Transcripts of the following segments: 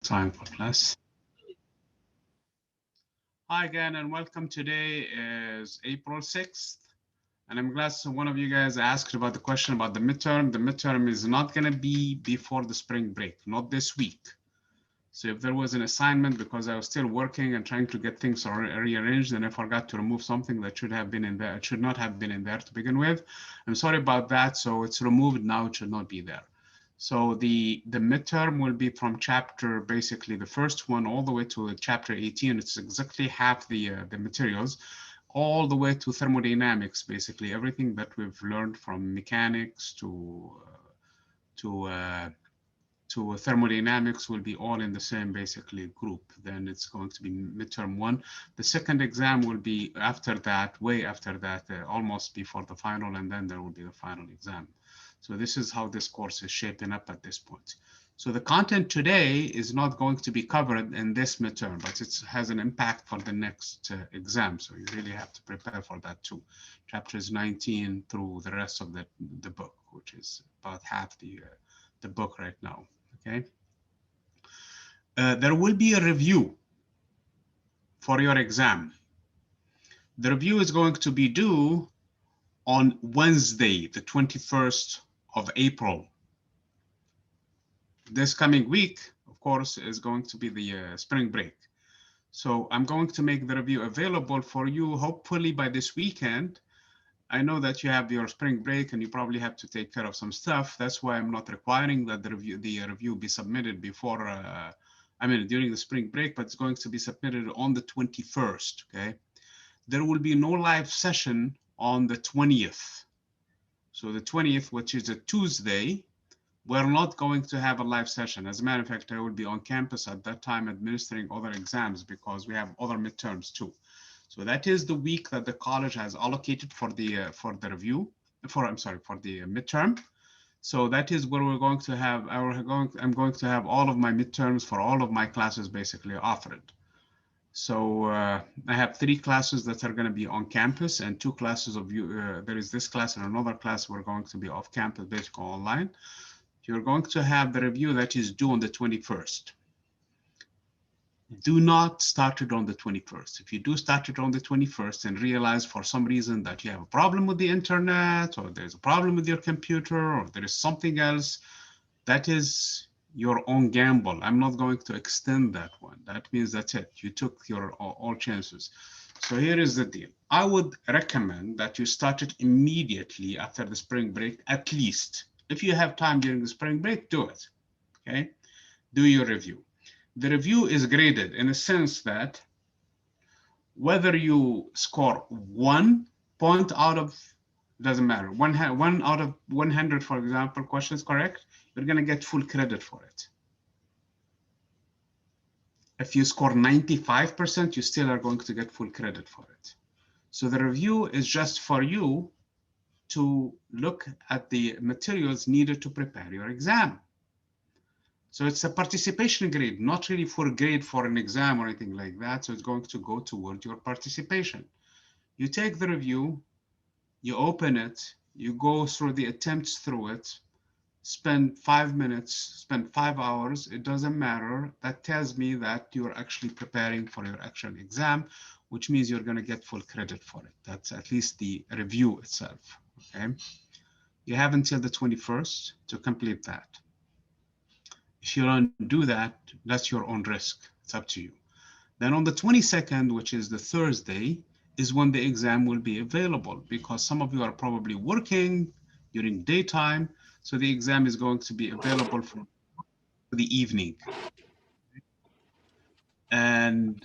Time for class. Hi again and welcome. Today is April 6th and I'm glad one of you guys asked about the question about the midterm. The midterm is not going to be before the spring break, not this week. So if there was an assignment because I was still working and trying to get things rearranged and I forgot to remove something that should have been in there, it should not have been in there to begin with. I'm sorry about that. So it's removed now, it should not be there. So the midterm will be from chapter, basically the first one all the way to chapter 18. It's exactly half the materials, all the way to thermodynamics, basically everything that we've learned from mechanics to thermodynamics will be all in the same basically group. Then it's going to be midterm 1. The second exam will be after that, way after that, almost before the final, and then there will be the final exam. So this is how this course is shaping up at this point. So the content today is not going to be covered in this midterm, but it has an impact for the next exam. So you really have to prepare for that too. Chapters 19 through the rest of the book, which is about half the book right now, okay? There will be a review for your exam. The review is going to be due on Wednesday, the 21st of April. This coming week, of course, is going to be the spring break. So I'm going to make the review available for you, hopefully by this weekend. I know that you have your spring break and you probably have to take care of some stuff. That's why I'm not requiring that the review be submitted before, during the spring break, but it's going to be submitted on the 21st, okay? There will be no live session on the 20th. So the 20th, which is a Tuesday, we're not going to have a live session. As a matter of fact, I will be on campus at that time administering other exams because we have other midterms too. So that is the week that the college has allocated for the review, for the midterm. So that is where we're going to have I'm going to have all of my midterms for all of my classes basically offered. So I have 3 classes that are going to be on campus and 2 classes of you. There is this class and another class we're going to be off campus, basically online. You're going to have the review that is due on the 21st. Do not start it on the 21st. If you do start it on the 21st and realize for some reason that you have a problem with the internet or there's a problem with your computer or there is something else, that is your own gamble. I'm not going to extend that one. That means that's it. You took your all chances. So here is the deal. I would recommend that you start it immediately after the spring break, at least. If you have time during the spring break, do it, okay? Do your review. The review is graded in a sense that whether you score 1 point out of, doesn't matter, one out of 100, for example, questions correct, you're gonna get full credit for it. If you score 95%, you still are going to get full credit for it. So the review is just for you to look at the materials needed to prepare your exam. So it's a participation grade, not really for a grade for an exam or anything like that. So it's going to go toward your participation. You take the review, you open it, you go through the attempts through it, spend 5 minutes, spend 5 hours, it doesn't matter. That tells me that you're actually preparing for your actual exam, which means you're going to get full credit for it. That's at least the review itself, okay? You have until the 21st to complete that. If you don't do that, that's your own risk. It's up to you. Then on the 22nd, which is the Thursday, is when the exam will be available because some of you are probably working during daytime. So the exam is going to be available for the evening. And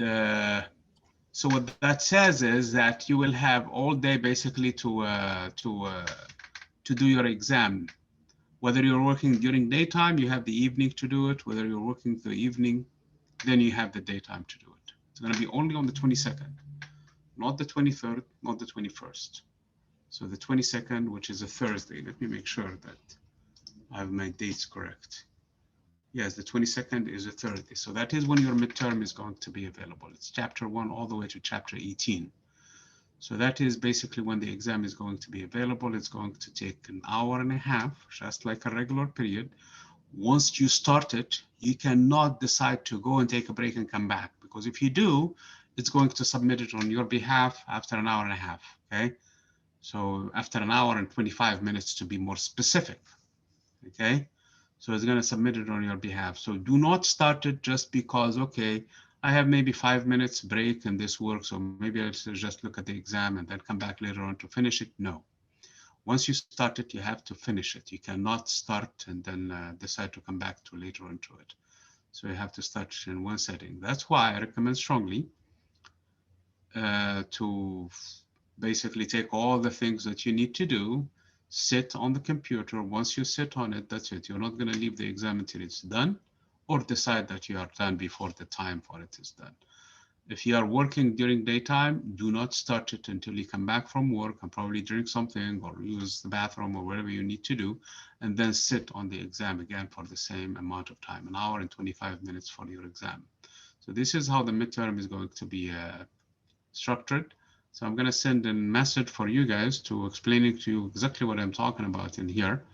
so what that says is that you will have all day basically to do your exam. Whether you're working during daytime, you have the evening to do it. Whether you're working the evening, then you have the daytime to do it. It's going to be only on the 22nd, not the 23rd, not the 21st. So the 22nd, which is a Thursday. Let me make sure that I have my dates correct. Yes, the 22nd is a Thursday. So that is when your midterm is going to be available. It's chapter 1 all the way to chapter 18. So that is basically when the exam is going to be available. It's going to take an hour and a half, just like a regular period. Once you start it, You cannot decide to go and take a break and come back, because if you do, it's going to submit it on your behalf after an hour and a half, okay? So after an hour and 25 minutes to be more specific, okay? So it's going to submit it on your behalf. So do not start it just because, okay, I have maybe 5 minutes break and this works, so maybe I'll just look at the exam and then come back later on to finish it. No. Once you start it, you have to finish it. You cannot start and then decide to come back to later on to it. So you have to start in one setting. That's why I recommend strongly to basically take all the things that you need to do, sit on the computer. Once you sit on it, that's it. You're not going to leave the exam until it's done, or decide that you are done before the time for it is done. If you are working during daytime, do not start it until you come back from work and probably drink something or use the bathroom or whatever you need to do, and then sit on the exam again for the same amount of time, an hour and 25 minutes for your exam. So this is how the midterm is going to be structured. So I'm going to send a message for you guys to explaining to you exactly what I'm talking about in here.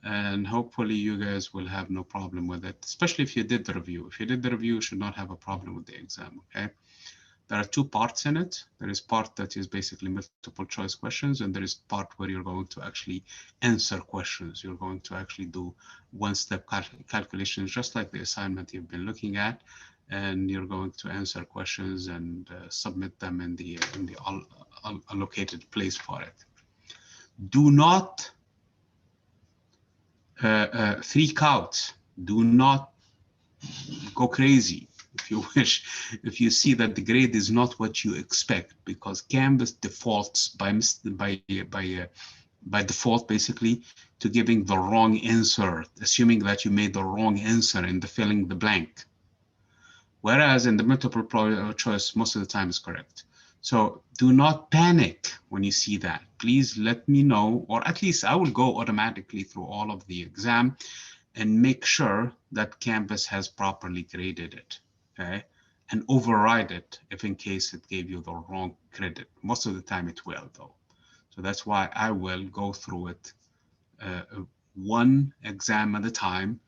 And hopefully you guys will have no problem with it, especially if you did the review. If you did the review, you should not have a problem with the exam, okay? There are two parts in it. There is part that is basically multiple choice questions, and there is part where you're going to actually answer questions. You're going to actually do one-step calculations, just like the assignment you've been looking at, and you're going to answer questions and submit them in the allocated place for it. Do not freak out. Do not go crazy, if you wish, if you see that the grade is not what you expect, because Canvas defaults by default basically to giving the wrong answer, assuming that you made the wrong answer in the filling the blank. Whereas in the multiple choice, most of the time is correct. So do not panic when you see that. Please let me know, or at least I will go automatically through all of the exam and make sure that Canvas has properly graded it, okay? And override it if in case it gave you the wrong credit. Most of the time it will though. So that's why I will go through it one exam at a time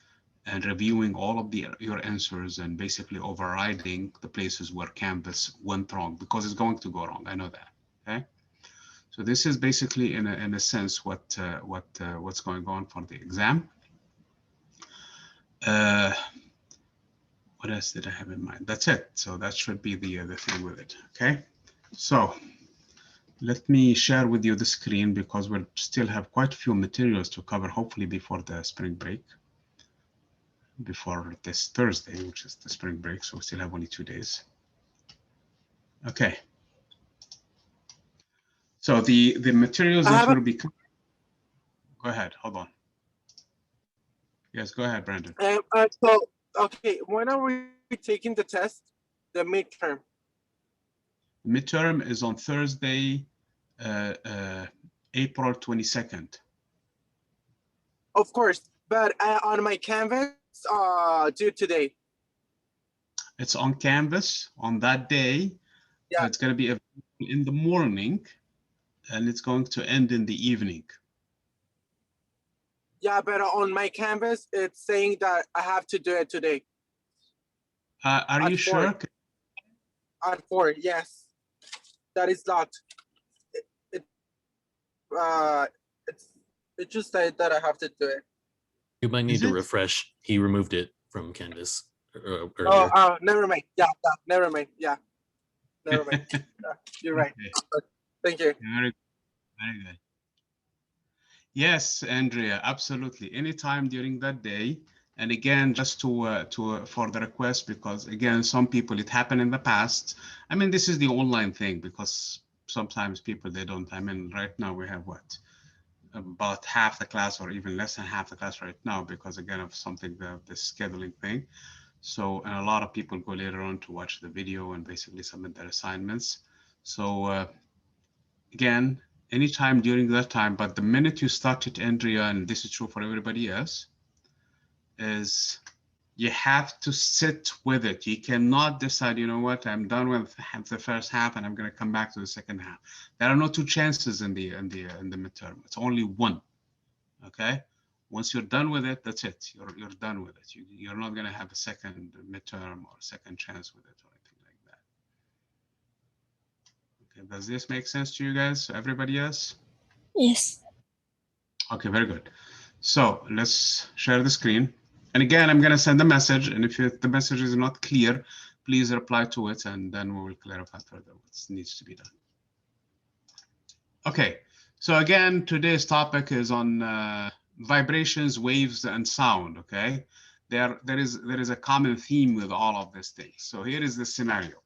and reviewing all of your answers and basically overriding the places where Canvas went wrong, because it's going to go wrong, I know that, okay? So this is basically in a sense what's going on for the exam. What else did I have in mind? That's it. So that should be the thing with it. Okay. So let me share with you the screen, because we'll still have quite a few materials to cover, hopefully before the spring break, before this Thursday, which is the spring break. So we still have only 2 days. Okay. So the materials that will be. Go ahead. Hold on. Yes, go ahead, Brandon. So, okay, when are we taking the test, the midterm? Midterm is on Thursday, April 22nd. Of course, but on my Canvas, due today. It's on Canvas on that day. Yeah. It's going to be in the morning, and it's going to end in the evening. Yeah, but on my Canvas, it's saying that I have to do it today. Are you sure? At 4, yes. That is locked. It just said that I have to do it. You might need to refresh. He removed it from Canvas earlier. Oh, never mind. Yeah, never mind. Yeah, never mind. You're right. Okay. Thank you. Very good. Yes, Andrea, absolutely. Anytime during that day. And again, just for the request, because again, some people, it happened in the past. I mean, this is the online thing, because sometimes people, they don't, I mean, right now we have what? About half the class, or even less than half the class right now, because again of something, the scheduling thing. So, and a lot of people go later on to watch the video and basically submit their assignments. So again, anytime during that time, but the minute you start it, Andrea, and this is true for everybody else, is you have to sit with it. You cannot decide, you know what, I'm done with the first half and I'm going to come back to the second half. There are no two chances in the midterm. It's only one. Okay, Once you're done with it, that's it. You're done with it. You're not going to have a second midterm or a second chance with it or anything like that. Okay, does this make sense to you guys? Everybody else? Yes. Okay, very good. So let's share the screen. And again, I'm going to send a message. And if the message is not clear, please reply to it, and then we will clarify further what needs to be done. Okay, so again, today's topic is on vibrations, waves, and sound. Okay, there is a common theme with all of these things. So here is the scenario.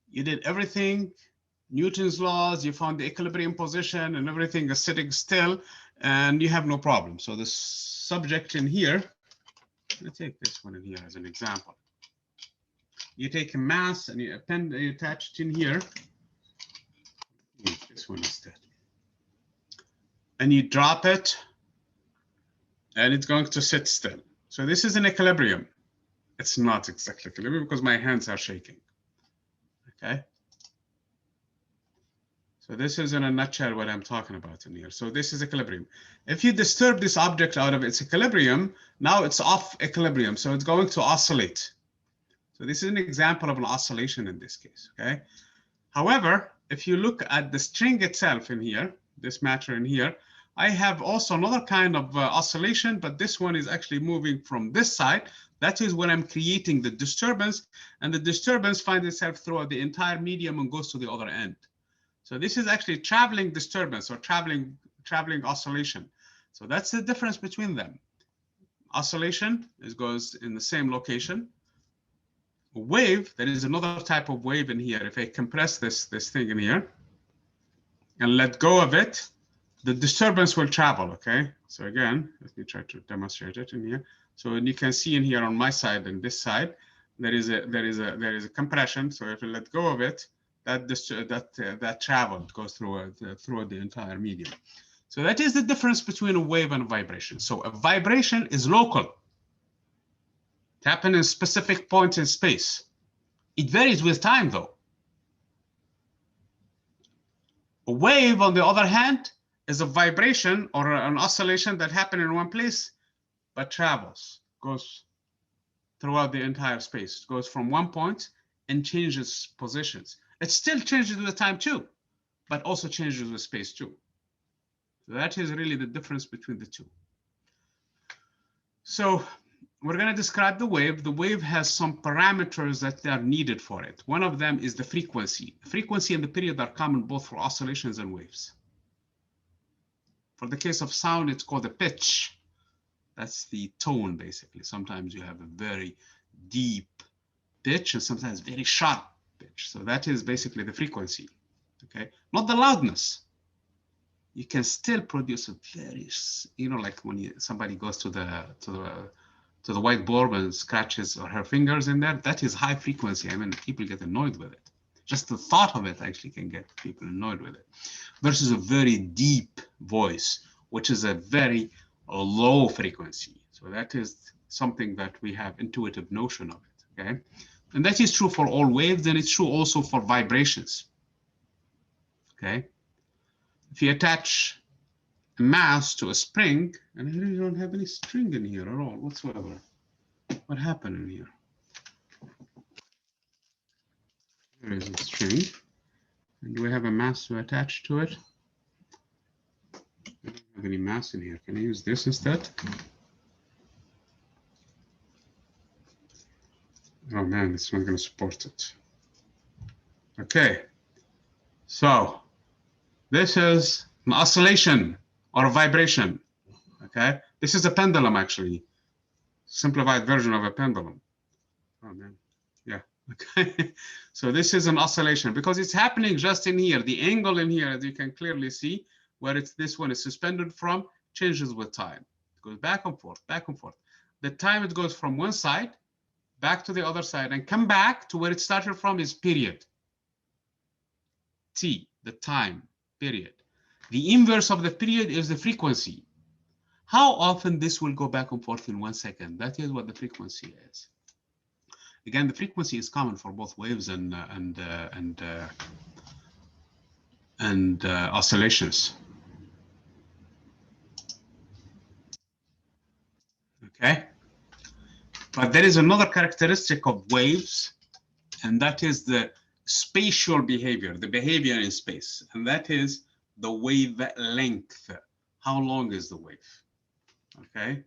You did everything, Newton's laws, you found the equilibrium position, and everything is sitting still, and you have no problem. So the subject in here, let's take this one in here as an example. You take a mass and you attach it in here. This one instead. And you drop it, and it's going to sit still. So this is an equilibrium. It's not exactly equilibrium because my hands are shaking. Okay. So this is in a nutshell what I'm talking about in here. So this is equilibrium. If you disturb this object out of its equilibrium, now it's off equilibrium. So it's going to oscillate. So this is an example of an oscillation in this case. Okay. However, if you look at the string itself in here, this matter in here, I have also another kind of oscillation, but this one is actually moving from this side. That is when I'm creating the disturbance, and the disturbance finds itself throughout the entire medium and goes to the other end. So this is actually traveling disturbance or traveling oscillation. So that's the difference between them. Oscillation goes in the same location. A wave, there is another type of wave in here. If I compress this thing in here and let go of it, the disturbance will travel. Okay. So again, let me try to demonstrate it in here. So you can see in here on my side and this side, there is a compression. So if you let go of it, that travel goes through the entire medium. So that is the difference between a wave and a vibration. So a vibration is local. It happens in specific points in space. It varies with time, though. A wave, on the other hand, is a vibration or an oscillation that happens in one place, but travels, goes throughout the entire space. It goes from one point and changes positions. It still changes with time too, but also changes with space too. So that is really the difference between the two. So we're going to describe the wave. The wave has some parameters that are needed for it. One of them is the frequency. The frequency and the period are common both for oscillations and waves. For the case of sound, it's called the pitch. That's the tone, basically. Sometimes you have a very deep pitch and sometimes very sharp pitch. So that is basically the frequency, okay? Not the loudness. You can still produce a very, like when somebody goes to the whiteboard and scratches her fingers in there, that is high frequency. I mean, people get annoyed with it. Just the thought of it actually can get people annoyed with it. Versus a very deep voice, which is a very low frequency. So that is something that we have intuitive notion of it, okay? And that is true for all waves, and it's true also for vibrations, okay? If you attach a mass to a spring, and I really don't have any string in here at all whatsoever. What happened in here? There is a string. And do we have a mass to attach to it? I don't have any mass in here. Can I use this instead? Oh man, it's not going to support it. Okay. So this is an oscillation or a vibration. Okay. This is a pendulum, actually. Simplified version of a pendulum. Oh man. Yeah. Okay. So this is an oscillation because it's happening just in here. The angle in here, as you can clearly see, where this one is suspended from, changes with time. It goes back and forth, back and forth. The time it goes from one side back to the other side and come back to where it started from is period. T, the time, period. The inverse of the period is the frequency. How often this will go back and forth in 1 second? That is what the frequency is. Again, the frequency is common for both waves and oscillations. okay? But there is another characteristic of waves, and that is the spatial behavior, the behavior in space, and that is the wave length. How long is the wave? Okay,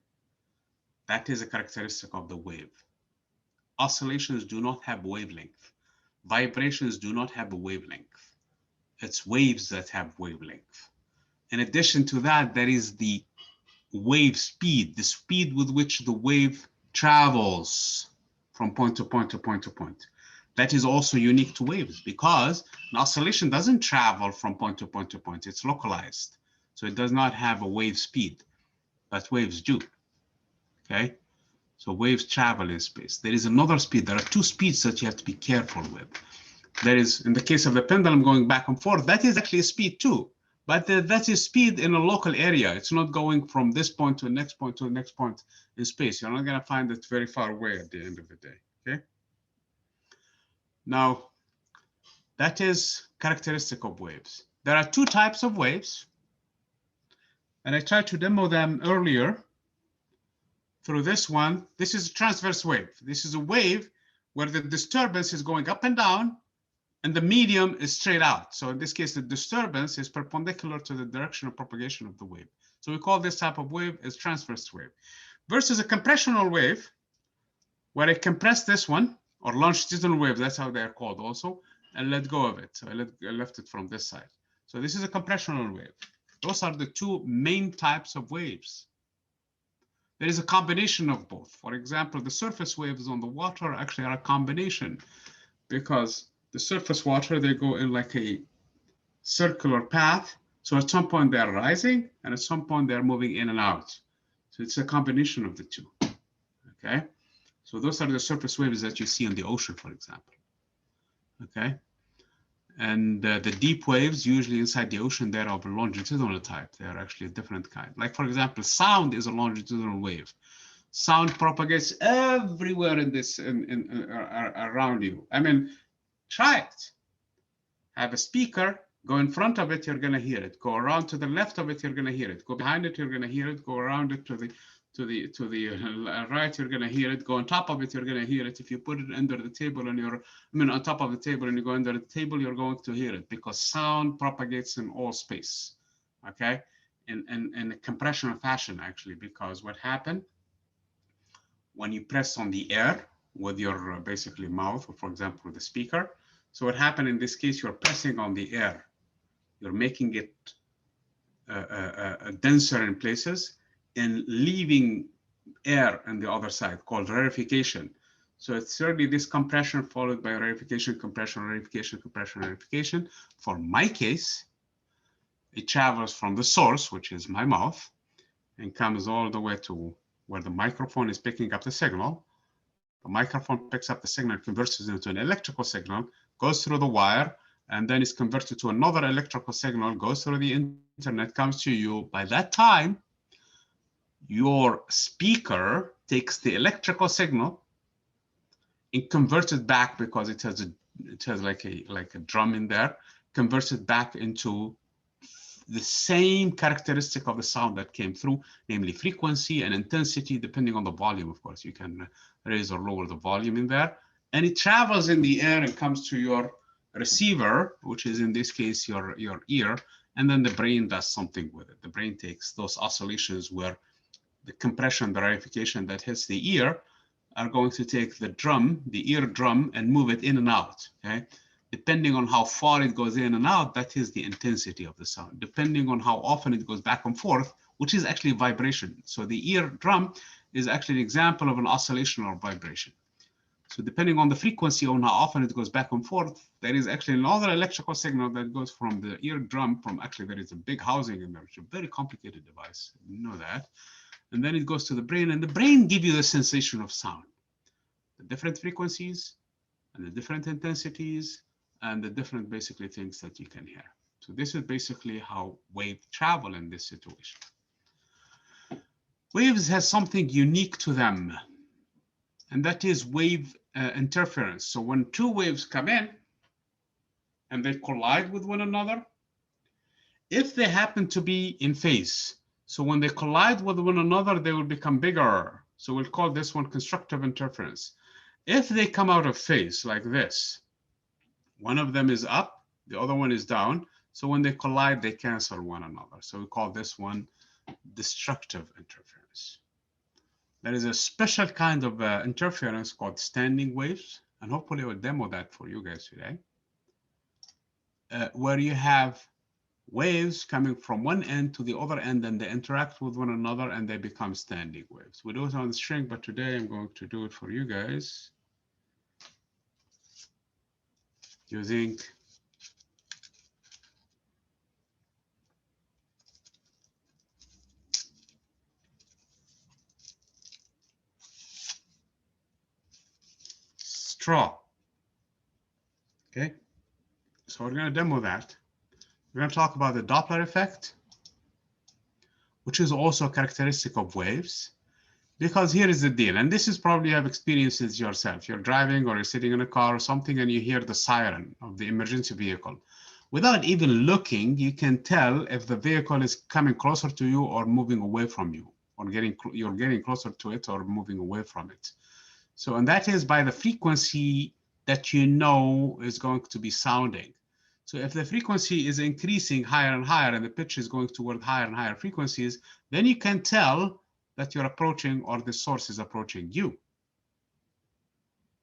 that is a characteristic of the wave. Oscillations do not have wavelength. Vibrations do not have a wavelength. It's waves that have wavelength. In addition to that, there is the wave speed, the speed with which the wave travels from point to point to point to point. That is also unique to waves because an oscillation doesn't travel from point to point to point. It's localized. So it does not have a wave speed, but waves do. Okay? So waves travel in space. There is another speed. There are two speeds that you have to be careful with. There is, in the case of the pendulum going back and forth, that is actually a speed too. But that is speed in a local area. It's not going from this point to the next point to the next point in space. You're not going to find it very far away at the end of the day. Okay? Now, that is characteristic of waves. There are two types of waves, and I tried to demo them earlier through this one. This is a transverse wave. This is a wave where the disturbance is going up and down, and the medium is straight out. So in this case, the disturbance is perpendicular to the direction of propagation of the wave. So we call this type of wave as transverse wave. Versus a compressional wave, where I compress this one, or longitudinal wave, that's how they're called also, and let go of it. So I left it from this side. So this is a compressional wave. Those are the two main types of waves. There is a combination of both. For example, the surface waves on the water actually are a combination because the surface water, they go in like a circular path. So at some point they're rising and at some point they're moving in and out. So it's a combination of the two, okay? So those are the surface waves that you see in the ocean, for example, okay? And the deep waves, usually inside the ocean, they're of a longitudinal type. They're actually a different kind. Like, for example, sound is a longitudinal wave. Sound propagates everywhere in this, around you. I mean, try it. Have a speaker, go in front of it, you're going to hear it. Go around to the left of it, you're going to hear it. Go behind it, you're going to hear it. Go around it to the right, you're going to hear it. Go on top of it, you're going to hear it. If you put it under the table and on top of the table and you go under the table, you're going to hear it because sound propagates in all space, okay? In a compressional fashion, actually, because what happened when you press on the air with your basically mouth, or for example, with the speaker. So what happened in this case, you're pressing on the air. You're making it denser in places and leaving air on the other side, called rarefication. So it's certainly this compression followed by rarefication, compression, rarefication, compression, rarefication. For my case, it travels from the source, which is my mouth, and comes all the way to where the microphone is picking up the signal. The microphone picks up the signal, converts it into an electrical signal, goes through the wire, and then is converted to another electrical signal, goes through the internet, comes to you. By that time, your speaker takes the electrical signal and converts it back, because it has like a drum in there, converts it back into the same characteristic of the sound that came through, namely frequency and intensity, depending on the volume. Of course, you can raise or lower the volume in there, and it travels in the air and comes to your receiver, which is in this case your ear, and then the brain does something with it. The brain takes those oscillations where the compression, the rarefication that hits the ear are going to take the drum, the ear drum, and move it in and out, okay? Depending on how far it goes in and out, that is the intensity of the sound. Depending on how often it goes back and forth, which is actually vibration. So the ear drum is actually an example of an oscillation or vibration. So depending on the frequency on how often it goes back and forth, there is actually another electrical signal that goes from the ear drum, actually there is a big housing in there, which is a very complicated device, you know that. And then it goes to the brain, and the brain gives you the sensation of sound. The different frequencies and the different intensities and the different basically things that you can hear. So this is basically how waves travel in this situation. Waves has something unique to them, and that is wave interference. So when two waves come in and they collide with one another, if they happen to be in phase, so when they collide with one another, they will become bigger. So we'll call this one constructive interference. If they come out of phase like this, one of them is up, the other one is down. So when they collide, they cancel one another. So we call this one destructive interference. There is a special kind of interference called standing waves, and hopefully I will demo that for you guys today, where you have waves coming from one end to the other end, and they interact with one another, and they become standing waves. We do it on the string, but today I'm going to do it for you guys using straw. Okay, so we're going to demo that. We're going to talk about the Doppler effect, which is also a characteristic of waves. Because here is the deal, and this is probably you have experienced it yourself. You're driving or you're sitting in a car or something, and you hear the siren of the emergency vehicle. Without even looking, you can tell if the vehicle is coming closer to you or moving away from you, or you're getting closer to it or moving away from it. So, and that is by the frequency that you know is going to be sounding. So if the frequency is increasing higher and higher, and the pitch is going toward higher and higher frequencies, then you can tell that you're approaching, or the source is approaching you.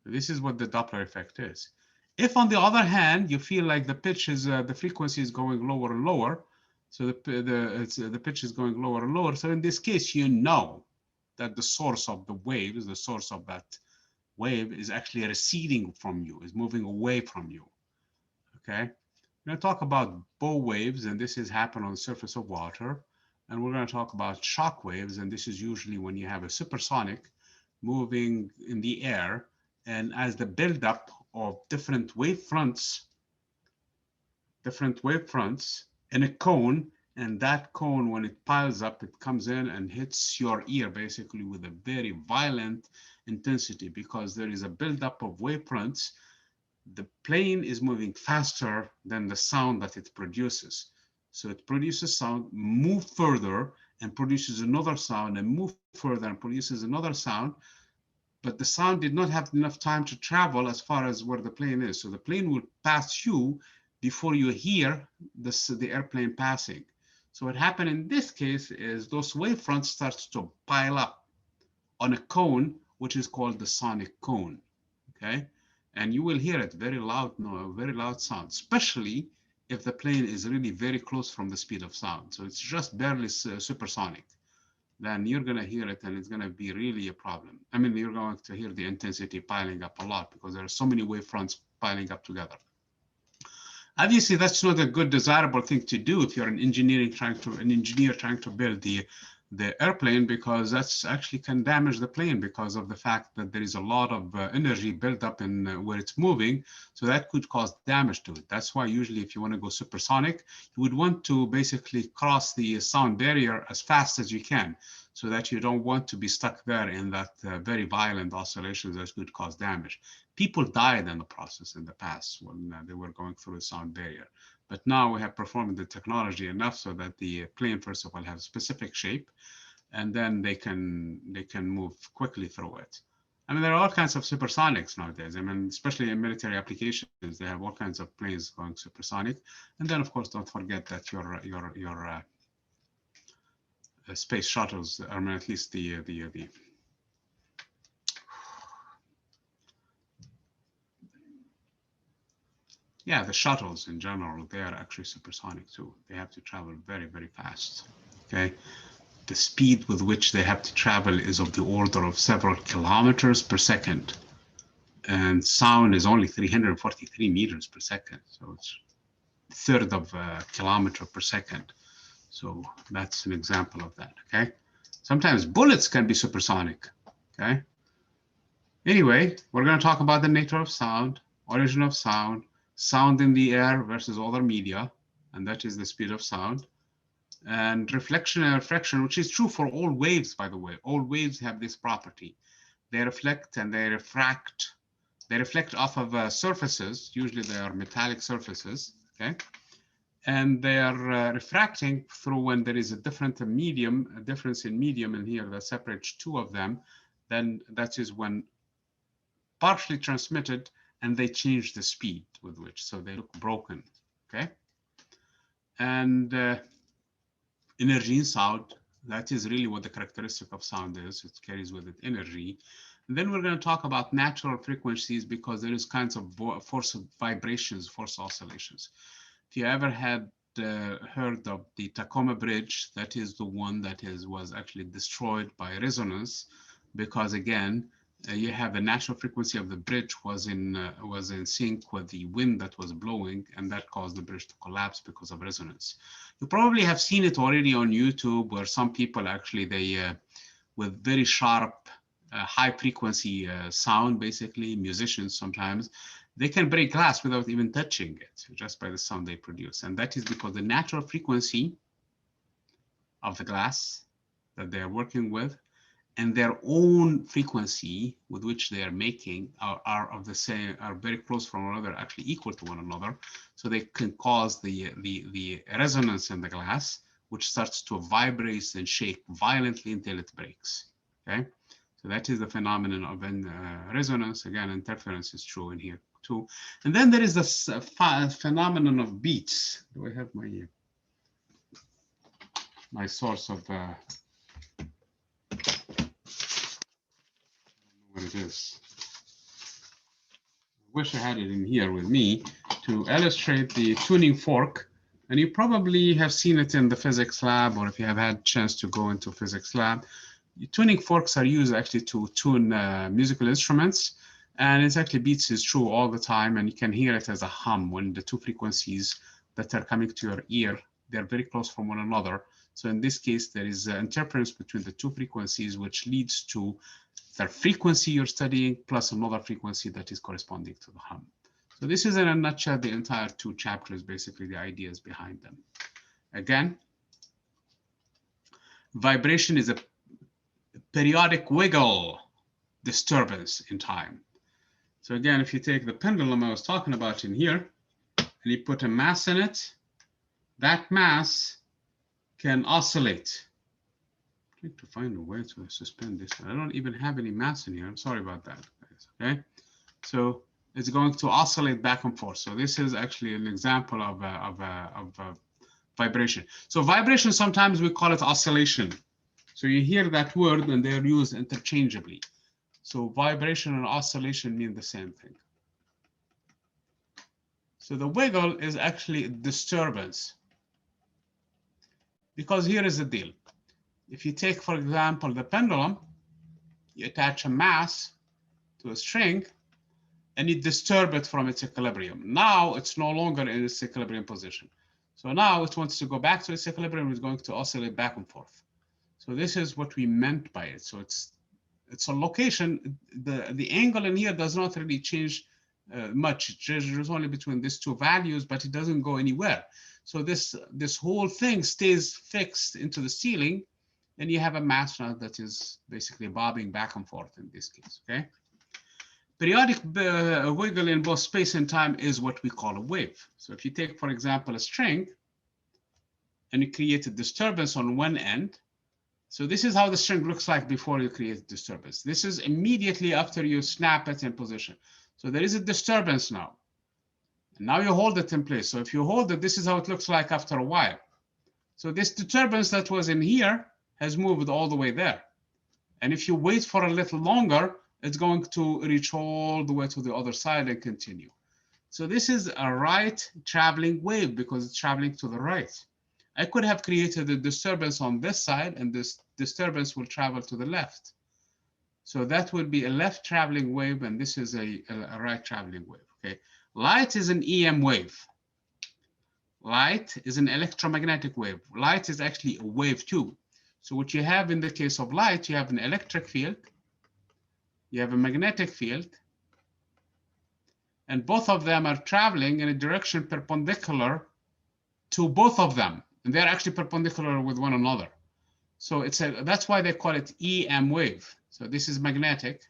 This is what the Doppler effect is. If, on the other hand, you feel like the pitch is, the frequency is going lower and lower, so the pitch is going lower and lower. So in this case, you know that the source of the wave, the source of that wave, is actually receding from you, is moving away from you. Okay, we're going to talk about bow waves, and this is happen on the surface of water. And we're going to talk about shock waves, and this is usually when you have a supersonic moving in the air, and as the buildup of different wave fronts in a cone, and that cone, when it piles up, it comes in and hits your ear basically with a very violent intensity, because there is a buildup of wave fronts. The plane is moving faster than the sound that it produces. So it produces sound, move further, and produces another sound, and move further and produces another sound. But the sound did not have enough time to travel as far as where the plane is. So the plane will pass you before you hear the airplane passing. So what happened in this case is those wave fronts start to pile up on a cone, which is called the sonic cone. Okay, and you will hear it very loud, very loud sound, especially if the plane is really very close from the speed of sound. So it's just barely supersonic. Then you're going to hear it, and it's going to be really a problem. I mean, you're going to hear the intensity piling up a lot, because there are so many wave fronts piling up together. Obviously, that's not a good, desirable thing to do if you're an engineer trying to build the airplane, because that's actually can damage the plane because of the fact that there is a lot of energy built up in where it's moving. So that could cause damage to it. That's why usually if you want to go supersonic, you would want to basically cross the sound barrier as fast as you can, so that you don't want to be stuck there in that very violent oscillations that could cause damage. People died in the process in the past when they were going through the sound barrier. But now we have performed the technology enough so that the plane, first of all, has a specific shape, and then they can move quickly through it. I mean, there are all kinds of supersonics nowadays. I mean, especially in military applications, they have all kinds of planes going supersonic. And then, of course, don't forget that your space shuttles, I mean, at least the shuttles in general, they are actually supersonic too. They have to travel very, very fast. Okay, the speed with which they have to travel is of the order of several kilometers per second, and sound is only 343 meters per second. So it's a third of a kilometer per second. So that's an example of that. Okay, sometimes bullets can be supersonic. Okay, anyway, we're going to talk about the nature of sound, origin of sound, sound in the air versus other media, and that is the speed of sound, and reflection and refraction, which is true for all waves, by the way. All waves have this property. They reflect and they refract. They reflect off of surfaces. Usually they are metallic surfaces, okay? And they are refracting through when there is a difference in medium in here that separates two of them. then that is when partially transmitted and they change the speed with which, so they look broken, okay? And energy in sound, that is really what the characteristic of sound is. It carries with it energy. And then we're going to talk about natural frequencies, because there is kinds of force vibrations, force oscillations. If you ever had heard of the Tacoma Bridge, that is the one that was actually destroyed by resonance, because again, you have the natural frequency of the bridge was in sync with the wind that was blowing, and that caused the bridge to collapse because of resonance. You probably have seen it already on YouTube, where some people actually, they with very sharp high frequency sound, basically musicians sometimes, they can break glass without even touching it, just by the sound they produce. And that is because the natural frequency of the glass that they are working with and their own frequency with which they are making are of the same, are very close from one another, actually equal to one another. So they can cause the resonance in the glass, which starts to vibrate and shake violently until it breaks, okay? So that is the phenomenon of resonance. Again, interference is true in here too. And then there is this phenomenon of beats. Do I have my source of what it is? I wish I had it in here with me to illustrate the tuning fork. And you probably have seen it in the physics lab, or if you have had a chance to go into physics lab. Tuning forks are used actually to tune musical instruments, and it's actually beats is true all the time, and you can hear it as a hum when the two frequencies that are coming to your ear, they're very close from one another. So in this case, there is interference between the two frequencies, which leads to the frequency you're studying plus another frequency that is corresponding to the hum. So this is in a nutshell the entire 2 chapters, basically the ideas behind them. Again, vibration is a periodic wiggle disturbance in time. So again, if you take the pendulum I was talking about in here, and you put a mass in it, that mass can oscillate. I'm trying to find a way to suspend this. I don't even have any mass in here. I'm sorry about that, guys. Okay, so it's going to oscillate back and forth. So this is actually an example of vibration. So vibration, sometimes we call it oscillation. So you hear that word and they're used interchangeably. So vibration and oscillation mean the same thing. So the wiggle is actually a disturbance. Because here is the deal. If you take, for example, the pendulum, you attach a mass to a string and you disturb it from its equilibrium. Now it's no longer in its equilibrium position. So now it wants to go back to its equilibrium, it's going to oscillate back and forth. So this is what we meant by it. So it's a location. The angle in here does not really change much. It changes only between these 2 values, but it doesn't go anywhere. So this whole thing stays fixed into the ceiling, and you have a mass now that is basically bobbing back and forth in this case, okay? Periodic wiggle in both space and time is what we call a wave. So if you take, for example, a string, and you create a disturbance on one end, so this is how the string looks like before you create disturbance. This is immediately after you snap it in position. So there is a disturbance now. And now you hold it in place. So if you hold it, this is how it looks like after a while. So this disturbance that was in here has moved all the way there. And if you wait for a little longer, it's going to reach all the way to the other side and continue. So this is a right traveling wave because it's traveling to the right. I could have created a disturbance on this side, and this disturbance will travel to the left. So that would be a left traveling wave, and this is a right traveling wave, okay? Light is an EM wave. Light is an electromagnetic wave. Light is actually a wave too. So what you have in the case of light, you have an electric field, you have a magnetic field, and both of them are traveling in a direction perpendicular to both of them. And they're actually perpendicular with one another. So that's why they call it EM wave. So this is magnetic,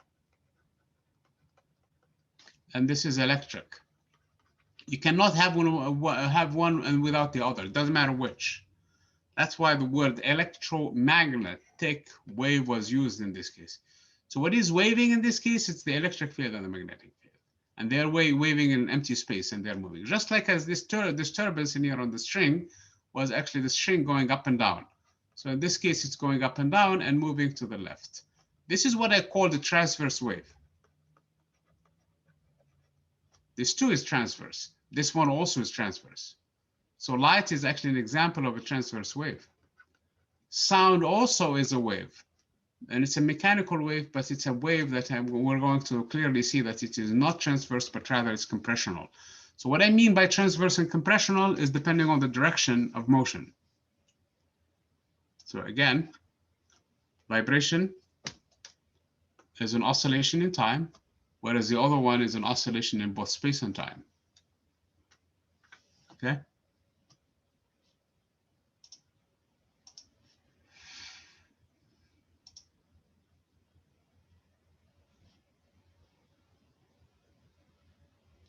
and this is electric. You cannot have one and without the other. It doesn't matter which. That's why the word electromagnetic wave was used in this case. So what is waving in this case? It's the electric field and the magnetic field. And they're waving in empty space and they're moving. Just like as this disturbance in here on the string was actually the string going up and down. So in this case, it's going up and down and moving to the left. This is what I call the transverse wave. This too is transverse. This one also is transverse. So light is actually an example of a transverse wave. Sound also is a wave. And it's a mechanical wave, but it's a wave that we're going to clearly see that it is not transverse, but rather it's compressional. So what I mean by transverse and compressional is depending on the direction of motion. So again, vibration is an oscillation in time, whereas the other one is an oscillation in both space and time. Okay?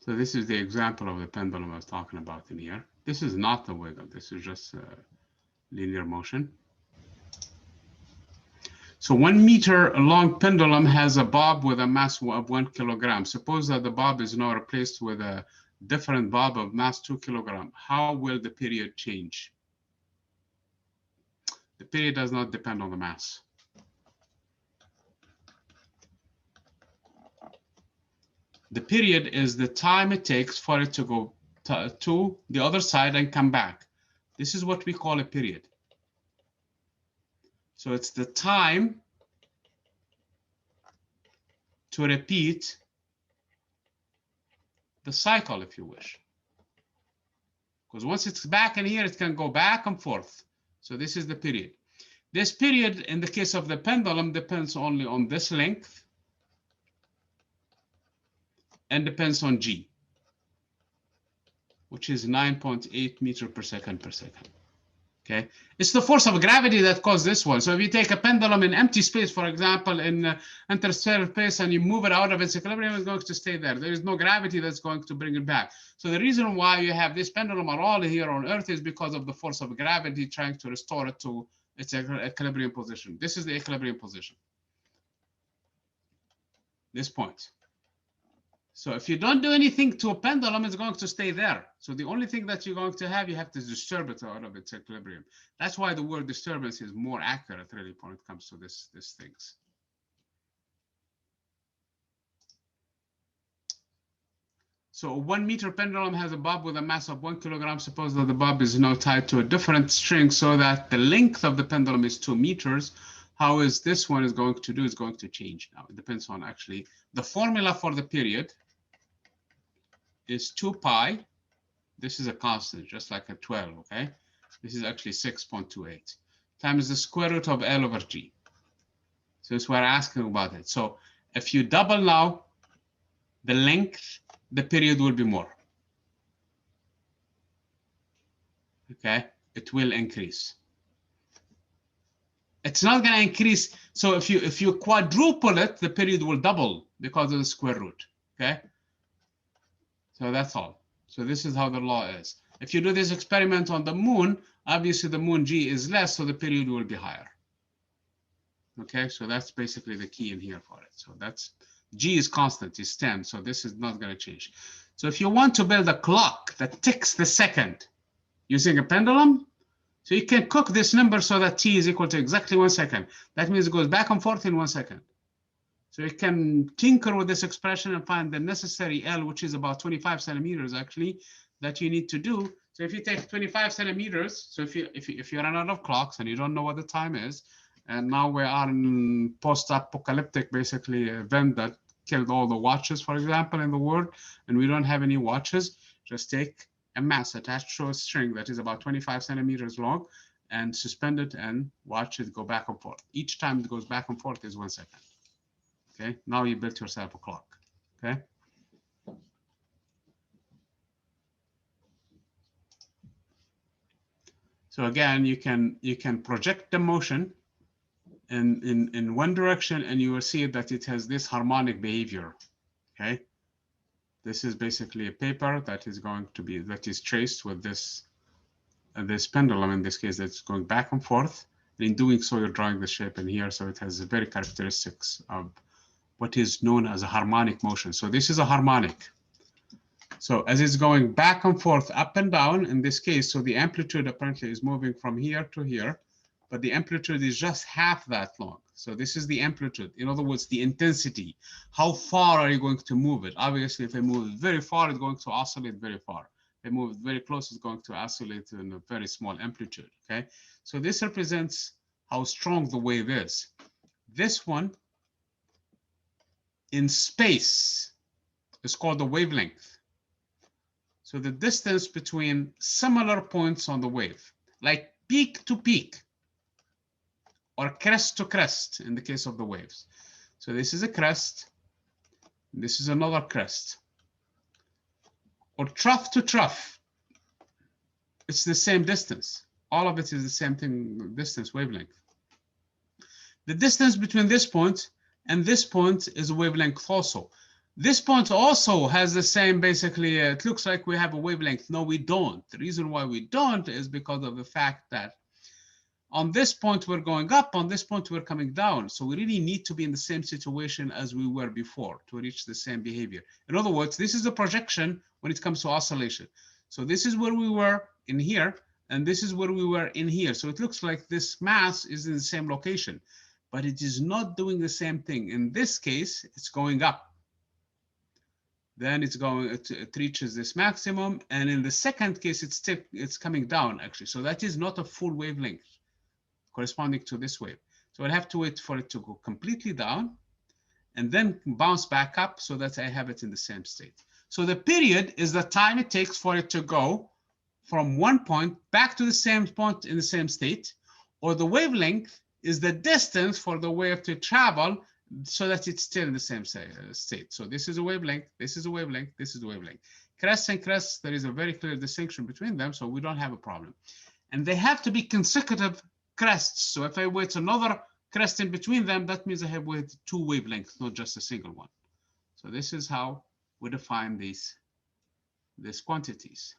So this is the example of the pendulum I was talking about in here. This is not the wiggle. This is just linear motion. So 1 meter long pendulum has a bob with a mass of 1 kilogram. Suppose that the bob is now replaced with a different bob of mass 2 kilogram. How will the period change? The period does not depend on the mass. The period is the time it takes for it to go to the other side and come back. This is what we call a period. So it's the time to repeat the cycle, if you wish. Because once it's back in here, it can go back and forth. So this is the period. This period, in the case of the pendulum, depends only on this length and depends on G, which is 9.8 meters per second per second. Okay, it's the force of gravity that caused this one. So if you take a pendulum in empty space, for example, in interstellar space, and you move it out of its equilibrium, it's going to stay there. There is no gravity that's going to bring it back. So the reason why you have this pendulum at all here on Earth is because of the force of gravity trying to restore it to its equilibrium position. This is the equilibrium position. This point. So if you don't do anything to a pendulum, it's going to stay there. So the only thing that you're going to have, you have to disturb it out of its equilibrium. That's why the word disturbance is more accurate, really, when it comes to these things. So a 1 meter pendulum has a bob with a mass of 1 kilogram. Suppose that the bob is now tied to a different string so that the length of the pendulum is 2 meters. How is this one is going to do? It's going to change now. It depends on actually the formula for the period is 2 pi. This is a constant, just like a 12, okay? This is actually 6.28 times the square root of L over G. Since we're asking about it. So if you double now the length, the period will be more. Okay, it will increase. It's not going to increase. So if you quadruple it, the period will double because of the square root. Okay. So that's all. So this is how the law is. If you do this experiment on the moon, obviously the moon G is less, so the period will be higher. Okay, so that's basically the key in here for it. So that's G is constant, is 10. So this is not going to change. So if you want to build a clock that ticks the second using a pendulum, so you can cook this number so that T is equal to exactly 1 second. That means it goes back and forth in 1 second. So you can tinker with this expression and find the necessary L, which is about 25 centimeters actually, that you need to do. So if you take 25 centimeters, so if you run out of clocks and you don't know what the time is, and now we are in post-apocalyptic basically event that killed all the watches, for example, in the world, and we don't have any watches, just take a mass attached to a string that is about 25 centimeters long and suspend it and watch it go back and forth. Each time it goes back and forth is 1 second. Okay, now you built yourself a clock. Okay. So again, you can project the motion in one direction, and you will see that it has this harmonic behavior. Okay. This is basically a paper that is traced with this pendulum, in this case, that's going back and forth. And in doing so, you're drawing the shape in here. So it has the very characteristics of what is known as a harmonic motion. So this is a harmonic. So as it's going back and forth, up and down in this case, so the amplitude apparently is moving from here to here, but the amplitude is just half that long. So this is the amplitude. In other words, the intensity. How far are you going to move it? Obviously, if I move it very far, it's going to oscillate very far. If I move it very close, it's going to oscillate in a very small amplitude, okay? So this represents how strong the wave is. This one in space is called the wavelength. So the distance between similar points on the wave, like peak to peak, or crest to crest in the case of the waves. So this is a crest, this is another crest. Or trough to trough, it's the same distance. All of it is the same thing, distance, wavelength. The distance between this point and this point is a wavelength also. This point also has the same, basically, it looks like we have a wavelength. No, we don't. The reason why we don't is because of the fact that on this point, we're going up, on this point, we're coming down. So we really need to be in the same situation as we were before to reach the same behavior. In other words, this is a projection when it comes to oscillation. So this is where we were in here, and this is where we were in here. So it looks like this mass is in the same location, but it is not doing the same thing. In this case, it's going up. Then it's going, it reaches this maximum. And in the second case, it's coming down actually. So that is not a full wavelength corresponding to this wave. So I'll have to wait for it to go completely down and then bounce back up so that I have it in the same state. So the period is the time it takes for it to go from one point back to the same point in the same state, or the wavelength is the distance for the wave to travel so that it's still in the same state. So this is a wavelength, this is a wavelength, this is a wavelength. Crests and crests, there is a very clear distinction between them, so we don't have a problem. And they have to be consecutive crests. So if I wait another crest in between them, that means I have waited two wavelengths, not just a single one. So this is how we define these quantities.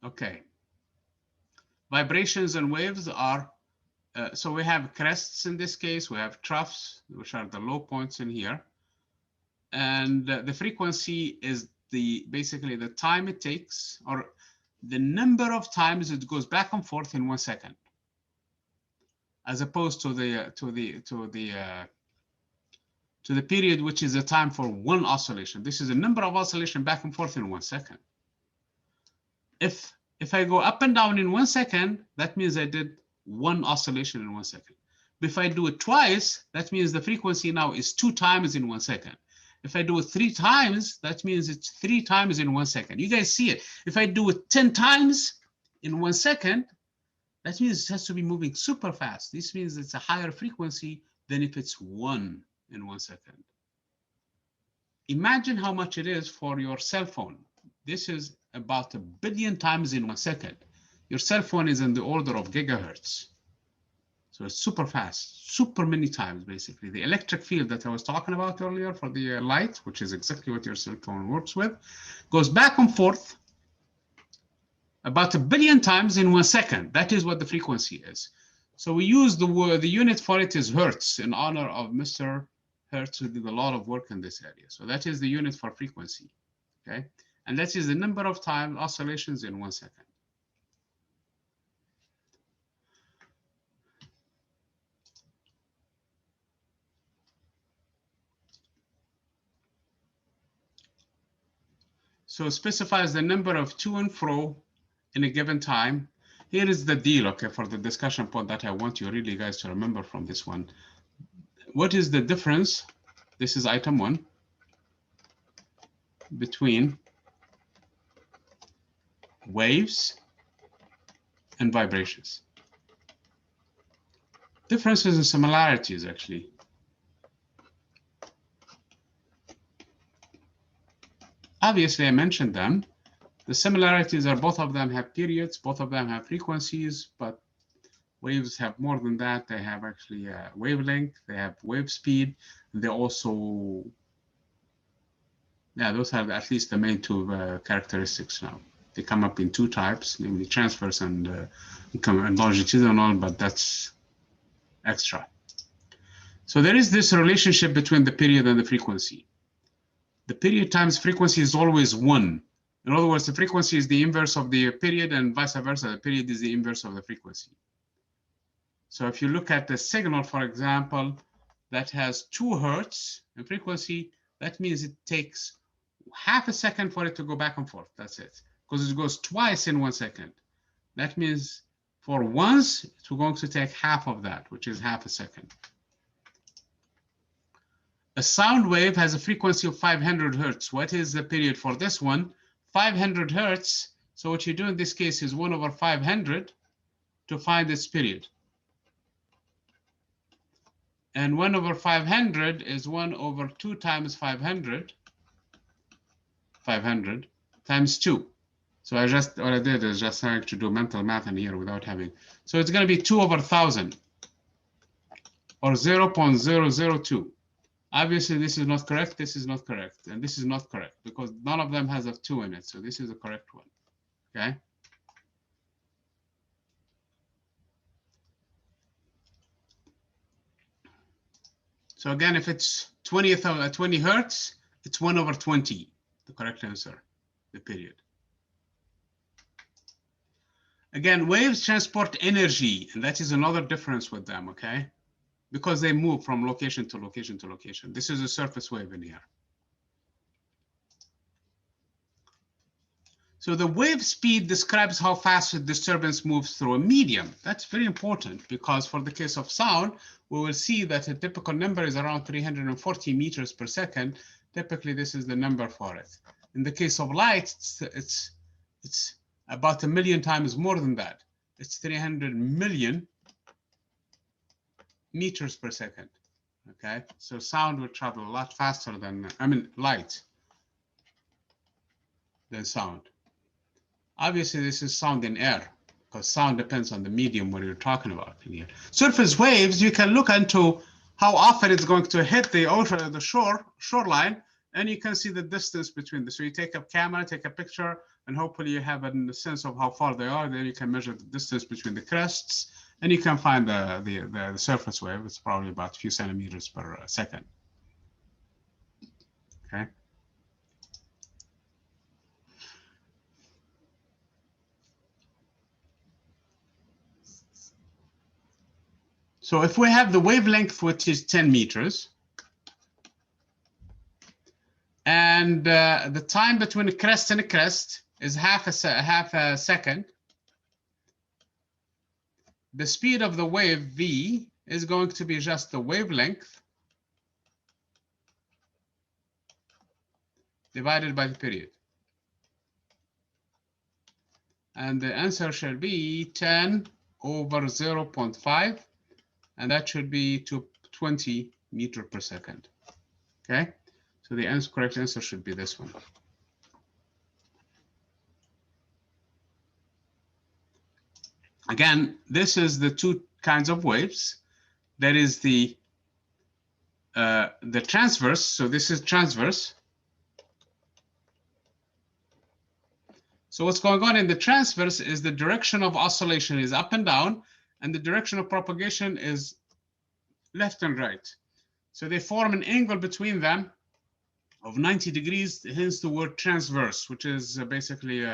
Okay. Vibrations and waves are, so we have crests in this case, we have troughs, which are the low points in here. And the frequency is basically the time it takes, or the number of times it goes back and forth in 1 second, as opposed to the period, which is the time for one oscillation. This is a number of oscillation back and forth in 1 second. If I go up and down in 1 second, that means I did one oscillation in 1 second. If I do it twice, that means the frequency now is 2 times in 1 second. If I do it 3 times, that means it's 3 times in 1 second. You guys see it. If I do it 10 times in 1 second, that means it has to be moving super fast. This means it's a higher frequency than if it's 1 in 1 second. Imagine how much it is for your cell phone. This is about 1 billion times in 1 second. Your cell phone is in the order of gigahertz. So it's super fast, super many times, basically. The electric field that I was talking about earlier for the light, which is exactly what your cell phone works with, goes back and forth about 1 billion times in 1 second. That is what the frequency is. So we use the word, the unit for it is hertz, in honor of Mr. Hertz, who did a lot of work in this area. So that is the unit for frequency, okay? And that is the number of time oscillations in 1 second. So it specifies the number of to and fro in a given time. Here is the deal, okay, for the discussion point that I want you really guys to remember from this one. What is the difference? This is item 1 between waves and vibrations. Differences and similarities, actually. Obviously, I mentioned them. The similarities are both of them have periods, both of them have frequencies, but waves have more than that. They have actually a wavelength, they have wave speed. They also, yeah, those are at least the main 2 characteristics now. They come up in 2 types, namely transverse and longitudinal, but that's extra. So there is this relationship between the period and the frequency. The period times frequency is always 1. In other words, the frequency is the inverse of the period and vice versa. The period is the inverse of the frequency. So if you look at the signal, for example, that has 2 hertz in frequency, that means it takes half a second for it to go back and forth. That's it. Because it goes twice in 1 second. That means for once, it's going to take half of that, which is half a second. A sound wave has a frequency of 500 hertz. What is the period for this one? 500 hertz. So what you do in this case is 1 over 500 to find its period. And 1 over 500 is 1 over 2 times 500. 500 times 2. So what I did is just trying to do mental math in here without having. So it's going to be 2 over 1,000 or 0.002. Obviously, this is not correct. This is not correct. And this is not correct because none of them has a 2 in it. So this is the correct one. Okay. So again, if it's 20 hertz, it's 1 over 20, the correct answer, the period. Again, waves transport energy, and that is another difference with them, okay? Because they move from location to location to location. This is a surface wave in here. So the wave speed describes how fast a disturbance moves through a medium. That's very important because for the case of sound, we will see that a typical number is around 340 meters per second. Typically, this is the number for it. In the case of light, it's about 1 million times more than that. It's 300 million meters per second. Okay, so sound will travel a lot faster than, light than sound. Obviously, this is sound in air because sound depends on the medium what you're talking about in here. Surface waves, you can look into how often it's going to hit the ocean, the shoreline, and you can see the distance between them. So you take a camera, take a picture, and hopefully you have a sense of how far they are. Then you can measure the distance between the crests, and you can find the surface wave. It's probably about a few centimeters per second. Okay. So if we have the wavelength, which is 10 meters, and the time between a crest and a crest is half a second, the speed of the wave v is going to be just the wavelength divided by the period. And the answer shall be 10 over 0.5. And that should be to 20 meters per second. Okay, so the correct answer should be this one. Again, this is the 2 kinds of waves. There is the transverse. So this is transverse. So what's going on in the transverse is the direction of oscillation is up and down, and the direction of propagation is left and right. So they form an angle between them of 90 degrees, hence the word transverse, which is basically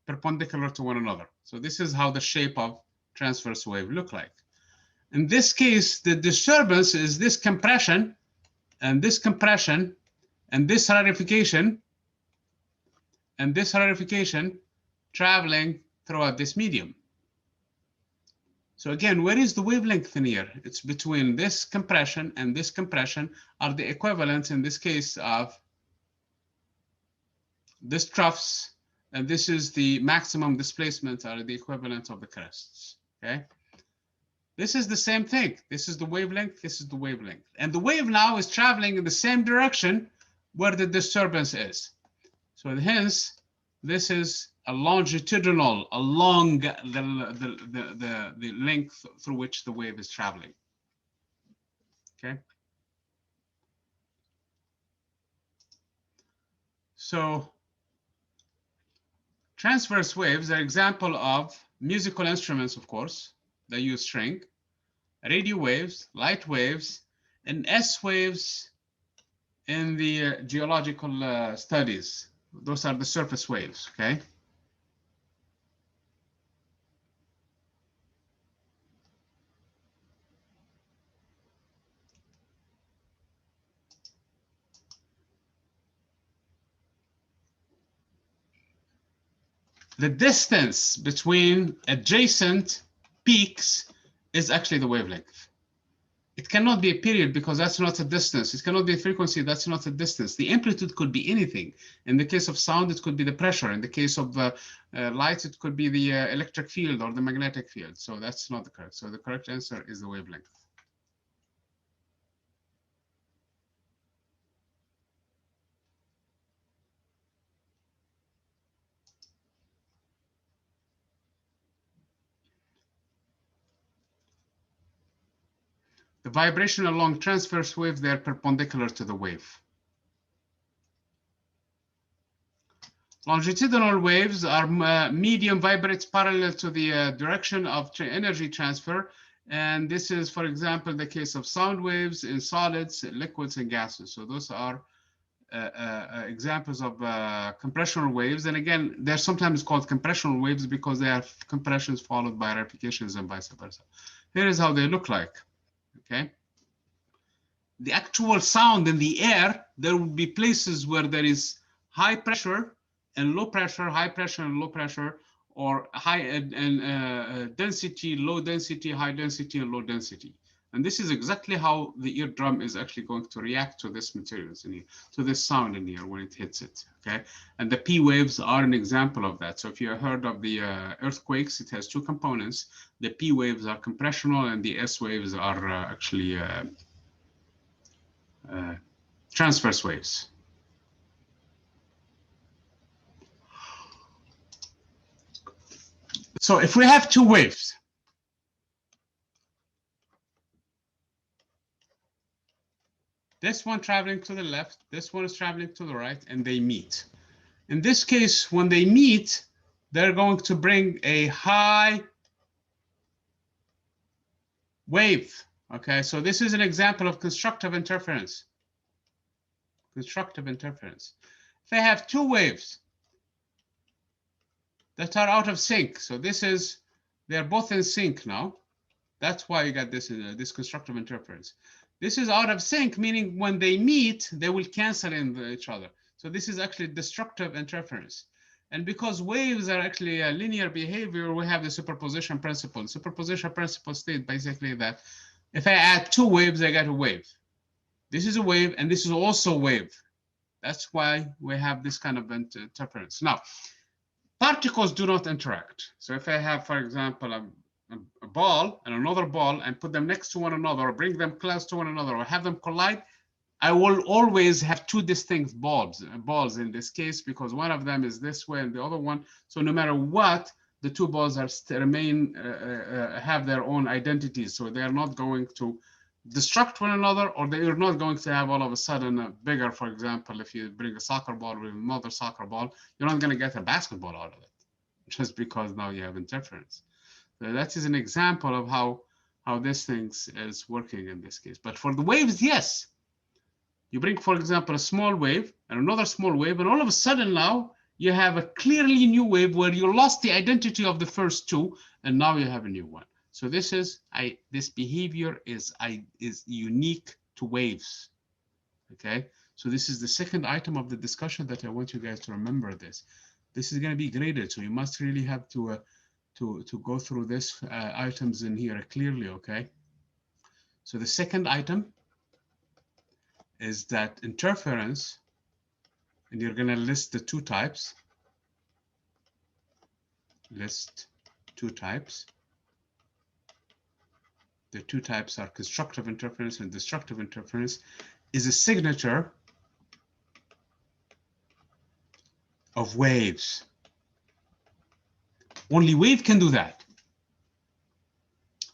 perpendicular to one another. So this is how the shape of transverse wave look like. In this case, the disturbance is this compression and this compression and this rarefication and this rarefication traveling throughout this medium. So again, where is the wavelength in here? It's between this compression and this compression are the equivalents in this case of this troughs, and this is the maximum displacement are the equivalent of the crests, okay? This is the same thing. This is the wavelength, this is the wavelength. And the wave now is traveling in the same direction where the disturbance is. So hence, this is a longitudinal along the length through which the wave is traveling. Okay. So transverse waves are an example of musical instruments, of course, that use string, radio waves, light waves, and S waves in the geological studies. Those are the surface waves, okay? The distance between adjacent peaks is actually the wavelength. It cannot be a period because that's not a distance. It cannot be a frequency, that's not a distance. The amplitude could be anything. In the case of sound, it could be the pressure. In the case of light, it could be the electric field or the magnetic field. So that's not the correct. So the correct answer is the wavelength. The vibration along transverse waves, they're perpendicular to the wave. Longitudinal waves are medium vibrates parallel to the direction of energy transfer. And this is, for example, the case of sound waves in solids, liquids, and gases. So those are examples of compressional waves. And again, they're sometimes called compressional waves because they are compressions followed by replications and vice versa. Here is how they look like. Okay. The actual sound in the air, there will be places where there is high pressure and low pressure, high pressure and low pressure, or high and density, low density, high density, and low density. And this is exactly how the eardrum is actually going to react to this materials in here, to this sound in here when it hits it, okay? And the P waves are an example of that. So if you heard of the earthquakes, it has two components. The P waves are compressional and the S waves are actually transverse waves. So if we have two waves, this one traveling to the left, this one is traveling to the right, and they meet. In this case, when they meet, they're going to bring a high wave. Okay, so this is an example of constructive interference. Constructive interference. If I have two waves that are out of sync, so this is, they're both in sync now. That's why you got this, this constructive interference. This is out of sync, meaning when they meet, they will cancel in each other. So this is actually destructive interference. And because waves are actually a linear behavior, we have the superposition principle. Superposition principle states basically that if I add two waves, I get a wave. This is a wave, and this is also a wave. That's why we have this kind of interference. Now, particles do not interact. So if I have, for example, a ball and another ball and put them next to one another or bring them close to one another or have them collide, I will always have two distinct balls in this case, because one of them is this way and the other one. So no matter what, the two balls are remain have their own identities. So they are not going to destruct one another, or they are not going to have all of a sudden a bigger, for example, if you bring a soccer ball with another soccer ball, you're not going to get a basketball out of it just because now you have interference. So that is an example of how this thing is working in this case. But for the waves, yes. You bring, for example, a small wave and another small wave, and all of a sudden now you have a clearly new wave where you lost the identity of the first two, and now you have a new one. So this is this behavior is unique to waves. Okay, so this is the second item of the discussion that I want you guys to remember this. This is going to be graded, so you must really have to go through this items in here clearly. Okay, so the second item is that interference, and you're going to list the two types. List two types. The two types are constructive interference and destructive interference, is a signature of waves. Only wave can do that.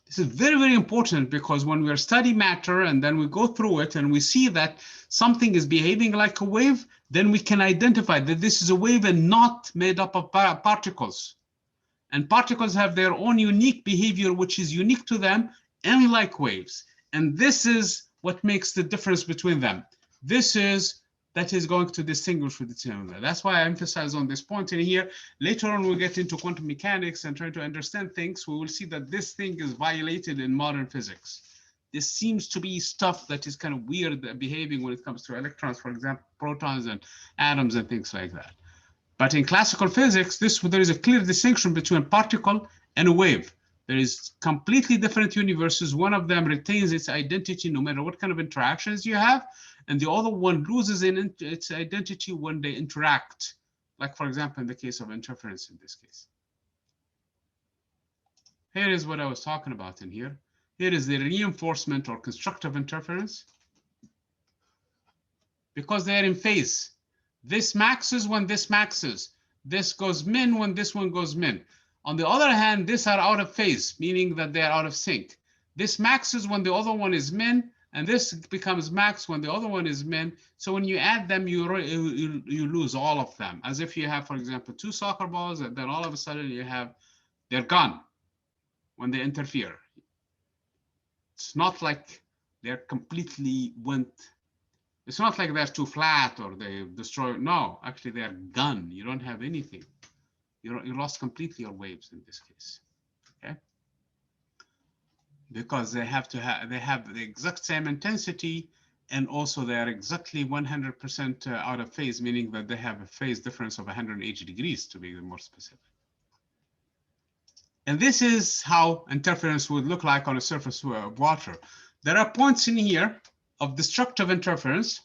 This is very, very important, because when we are studying matter and then we go through it and we see that something is behaving like a wave, then we can identify that this is a wave and not made up of particles. And particles have their own unique behavior, which is unique to them, unlike waves. And this is what makes the difference between them. This is that is going to distinguish with each other. That's why I emphasize on this point in here. Later on, we'll get into quantum mechanics and trying to understand things. We will see that this thing is violated in modern physics. This seems to be stuff that is kind of weird behaving when it comes to electrons, for example, protons and atoms and things like that. But in classical physics, there is a clear distinction between a particle and a wave. There is completely different universes. One of them retains its identity no matter what kind of interactions you have, and the other one loses its identity when they interact, like, for example, in the case of interference in this case. Here is what I was talking about in here. Here is the reinforcement or constructive interference. Because they are in phase. This maxes when this maxes. This goes min when this one goes min. On the other hand, these are out of phase, meaning that they are out of sync. This maxes when the other one is min, and this becomes max when the other one is min. So when you add them, you lose all of them. As if you have, for example, 2 soccer balls, and then all of a sudden they're gone when they interfere. It's not like they're completely it's not like they're too flat or they destroy. No, actually they're gone. You don't have anything. You lost completely your waves in this case, okay? Because they have the exact same intensity, and also they are exactly 100% out of phase, meaning that they have a phase difference of 180 degrees to be more specific. And this is how interference would look like on a surface of water. There are points in here of destructive interference.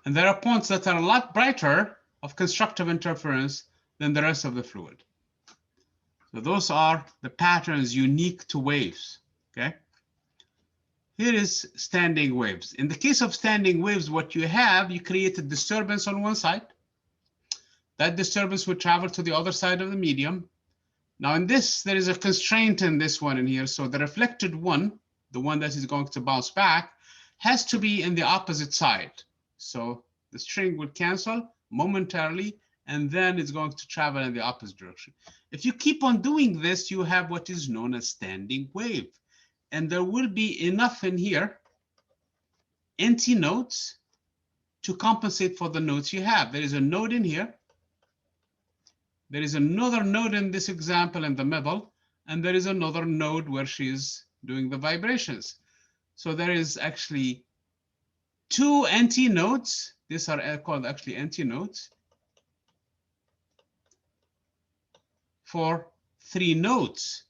And there are points that are a lot brighter of constructive interference than the rest of the fluid. So those are the patterns unique to waves, okay? Here is standing waves. In the case of standing waves, what you have, you create a disturbance on one side. That disturbance would travel to the other side of the medium. Now in this, there is a constraint in this one in here. So the reflected one, the one that is going to bounce back, has to be in the opposite side. So the string will cancel momentarily, and then it's going to travel in the opposite direction. If you keep on doing this, you have what is known as standing wave. And there will be enough in here, empty nodes, to compensate for the nodes you have. There is a node in here. There is another node in this example in the middle, and there is another node where she's doing the vibrations. So there is actually 2 antinodes. These are called actually antinodes for 3 nodes.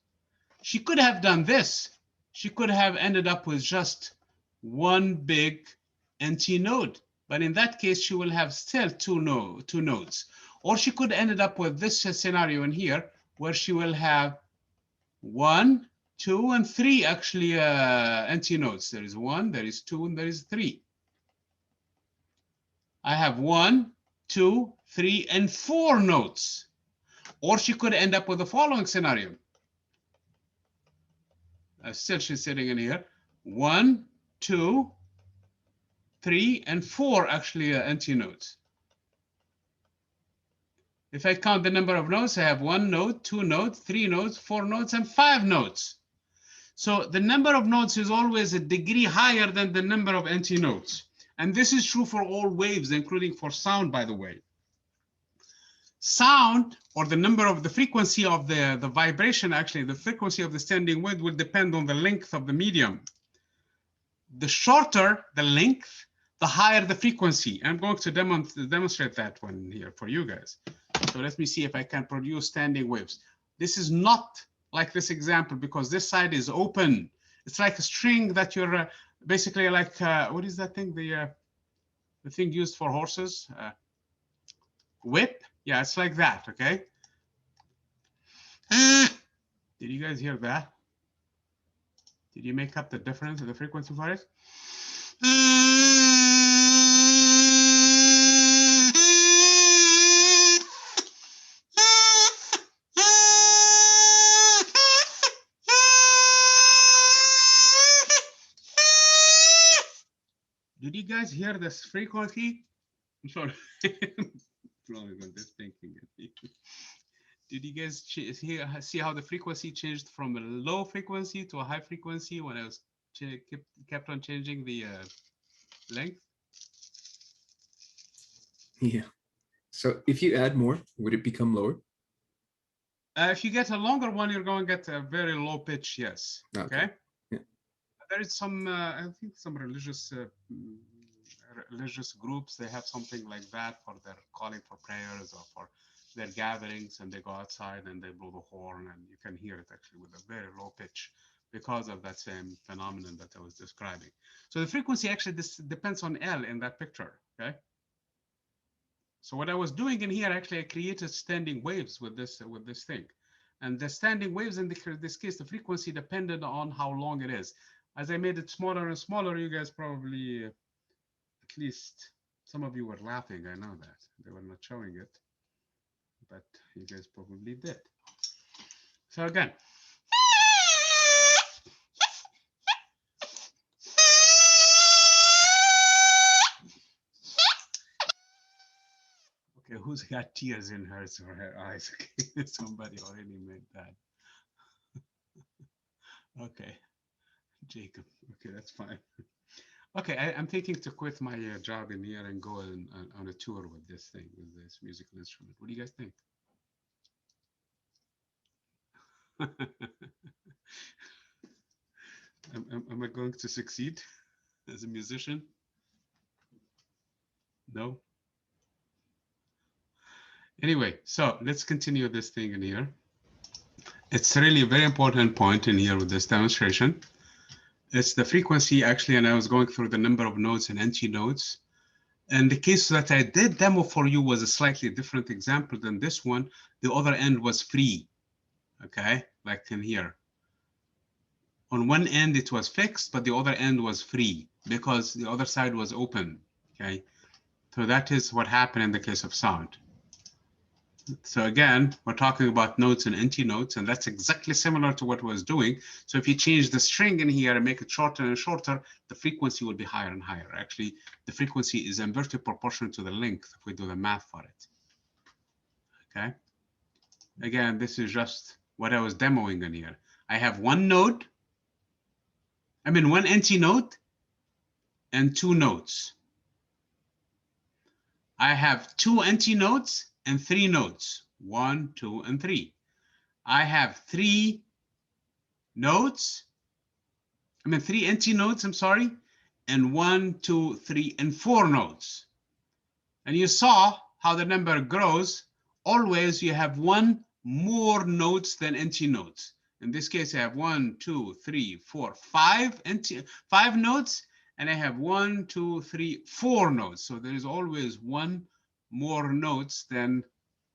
She could have done this. She could have ended up with just one big antinode, but in that case, she will have still two nodes. Or she could ended up with this scenario in here, where she will have 1, 2, and 3 actually antinodes. There is 1, there is 2, and there is 3. I have 1, 2, 3, and 4 nodes. Or she could end up with the following scenario. Still, she's sitting in here. 1, 2, 3, and 4 actually antinodes. If I count the number of nodes, I have 1 node, 2 nodes, 3 nodes, 4 nodes, and 5 nodes. So the number of nodes is always a degree higher than the number of antinodes. And this is true for all waves, including for sound, by the way. Sound, or the number of the frequency of the vibration, actually, the frequency of the standing wave will depend on the length of the medium. The shorter the length, the higher the frequency. I'm going to demonstrate that one here for you guys. So let me see if I can produce standing waves. This is not like this example because this side is open. It's like a string that you're basically like, what is that thing? The thing used for horses? Whip? Yeah, it's like that, okay? Did you guys hear that? Did you make up the difference in the frequency for it? Did you guys hear this frequency? I'm sorry. Did Did you guys see how the frequency changed from a low frequency to a high frequency when I was kept on changing the length? Yeah. So if you add more, would it become lower? If you get a longer one, you're going to get a very low pitch, yes. Okay. Yeah. There is some, I think some religious groups, they have something like that for their calling for prayers or for their gatherings, and they go outside and they blow the horn, and you can hear it actually with a very low pitch because of that same phenomenon that I was describing. So the frequency actually depends on L in that picture, okay? So what I was doing in here, actually, I created standing waves with this thing. And the standing waves in this case, the frequency depended on how long it is. As I made it smaller and smaller, you guys probably, at least some of you were laughing, I know that. They were not showing it, but you guys probably did. So again. Okay, who's got tears in hers or her eyes? Okay, somebody already made that. Okay, Jacob. Okay, that's fine. Okay, I'm thinking to quit my job in here and go on a tour with this thing, with this musical instrument. What do you guys think? Am I going to succeed as a musician? No? Anyway, so let's continue this thing in here. It's really a very important point in here with this demonstration. It's the frequency actually, and I was going through the number of nodes and NT nodes. And the case that I did demo for you was a slightly different example than this one. The other end was free, okay, like in here. On one end it was fixed, but the other end was free because the other side was open, okay? So that is what happened in the case of sound. So again, we're talking about nodes and NT nodes, and that's exactly similar to what I was doing. So if you change the string in here and make it shorter and shorter, the frequency will be higher and higher. Actually, the frequency is inversely proportional to the length if we do the math for it. Okay. Again, this is just what I was demoing in here. I have one node, one NT node and two nodes. I have two NT nodes and three nodes, 1, 2, and 3. I have three nodes, three NT nodes, I'm sorry, and 1, 2, 3, and 4 nodes. And you saw how the number grows. Always you have one more nodes than NT nodes. In this case, I have 1, 2, 3, 4, 5 nodes, and I have 1, 2, 3, 4 nodes. So there is always one more nodes than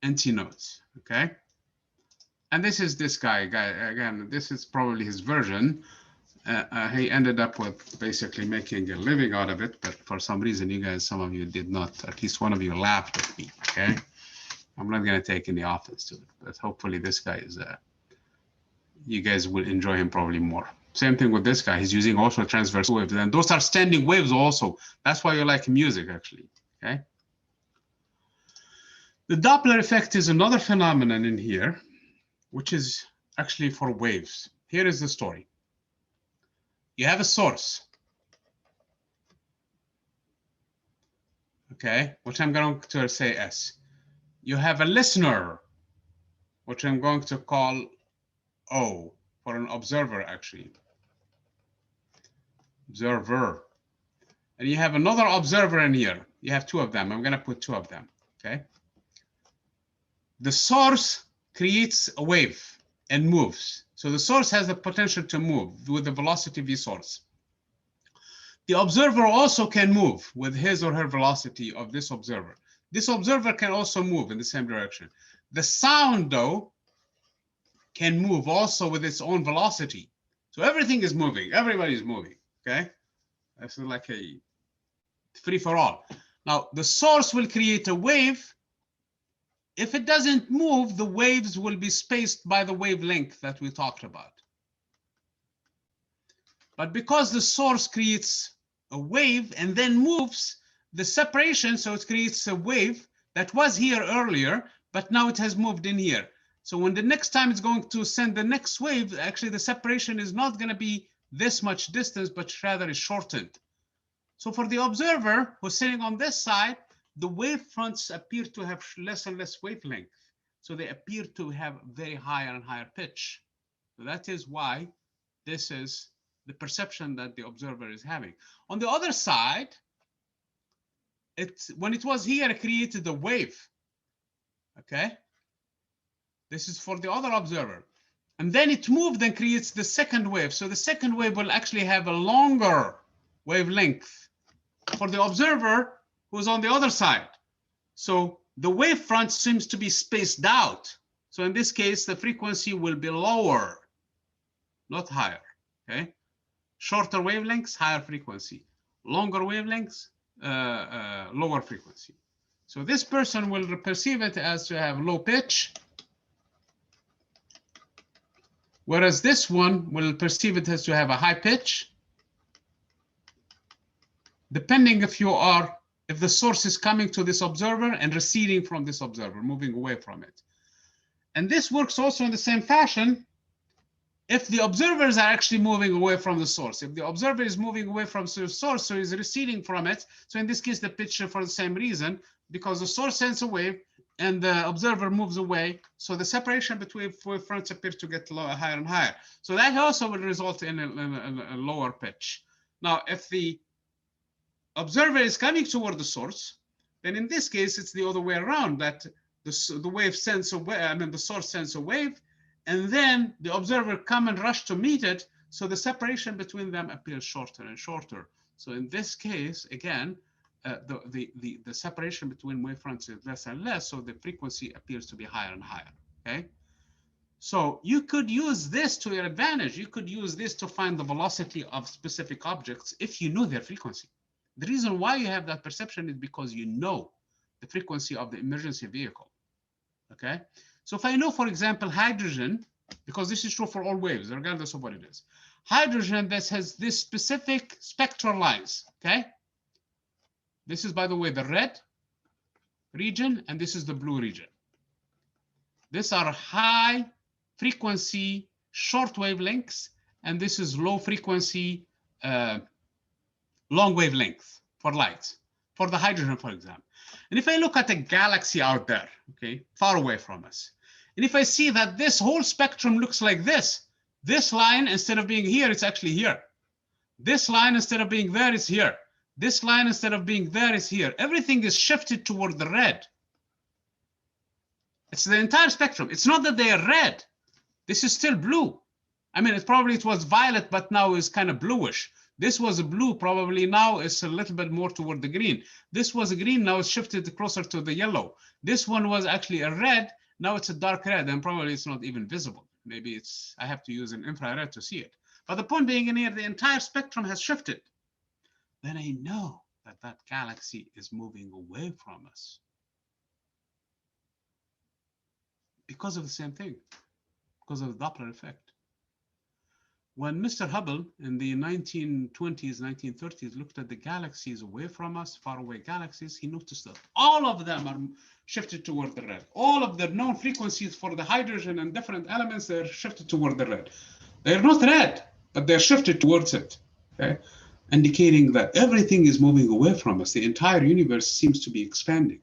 NT nodes, okay? And this is this guy, again, this is probably his version. He ended up with basically making a living out of it, but for some reason, you guys, some of you did not, at least one of you laughed at me, okay? I'm not gonna take any offense to it, but hopefully this guy is, you guys will enjoy him probably more. Same thing with this guy, he's using also transverse waves, and those are standing waves also. That's why you like music, actually, okay? The Doppler effect is another phenomenon in here, which is actually for waves. Here is the story. You have a source, okay, which I'm going to say S. You have a listener, which I'm going to call O, for an observer, actually. Observer. And you have another observer in here. You have two of them. I'm going to put two of them, okay? The source creates a wave and moves. So the source has the potential to move with the velocity v source. The observer also can move with his or her velocity of this observer. This observer can also move in the same direction. The sound, though, can move also with its own velocity. So everything is moving. Everybody's moving, okay? This is like a free for all. Now, the source will create a wave. If it doesn't move, the waves will be spaced by the wavelength that we talked about. But because the source creates a wave and then moves, the separation, so it creates a wave that was here earlier, but now it has moved in here. So when the next time it's going to send the next wave, actually the separation is not going to be this much distance, but rather is shortened. So for the observer who's sitting on this side, the wave fronts appear to have less and less wavelength. So they appear to have very higher and higher pitch. So that is why this is the perception that the observer is having. On the other side, when it was here, it created a wave. Okay. This is for the other observer. And then it moved and creates the second wave. So the second wave will actually have a longer wavelength for the observer who's on the other side. So the wave front seems to be spaced out. So in this case, the frequency will be lower, not higher. Okay. Shorter wavelengths, higher frequency. Longer wavelengths, lower frequency. So this person will perceive it as to have low pitch, whereas this one will perceive it as to have a high pitch, depending if the source is coming to this observer and receding from this observer, moving away from it. And this works also in the same fashion if the observers are actually moving away from the source. If the observer is moving away from the source, so he's receding from it. So in this case, the pitch for the same reason, because the source sends a wave and the observer moves away. So the separation between wave fronts appears to get higher and higher. So that also will result in a lower pitch. Now, if the observer is coming toward the source, then in this case, it's the other way around, that the wave sends a wave, the source sends a wave, and then the observer come and rush to meet it. So the separation between them appears shorter and shorter. So in this case, again, the separation between wavefronts is less and less, so the frequency appears to be higher and higher, okay? So you could use this to your advantage. You could use this to find the velocity of specific objects if you know their frequency. The reason why you have that perception is because you know the frequency of the emergency vehicle, okay? So if I know, for example, hydrogen, because this is true for all waves, regardless of what it is, hydrogen that has this specific spectral lines, okay? This is, by the way, the red region, and this is the blue region. These are high frequency, short wavelengths, and this is low frequency, long wavelength for light, for the hydrogen, for example. And if I look at a galaxy out there, okay, far away from us, and if I see that this whole spectrum looks like this line, instead of being here, it's actually here. This line, instead of being there, is here. This line, instead of being there, is here. Everything is shifted toward the red. It's the entire spectrum. It's not that they are red. This is still blue. I mean, it was violet, but now is kind of bluish. This was a blue, probably now it's a little bit more toward the green. This was a green, now it's shifted closer to the yellow. This one was actually a red, now it's a dark red, and probably it's not even visible. Maybe I have to use an infrared to see it. But the point being in here, the entire spectrum has shifted. Then I know that that galaxy is moving away from us. Because of the same thing, because of the Doppler effect. When Mr. Hubble in the 1920s, 1930s looked at the galaxies away from us, faraway galaxies, he noticed that all of them are shifted toward the red. All of the known frequencies for the hydrogen and different elements, they're shifted toward the red. They're not red, but they're shifted towards it, okay? Indicating that everything is moving away from us. The entire universe seems to be expanding.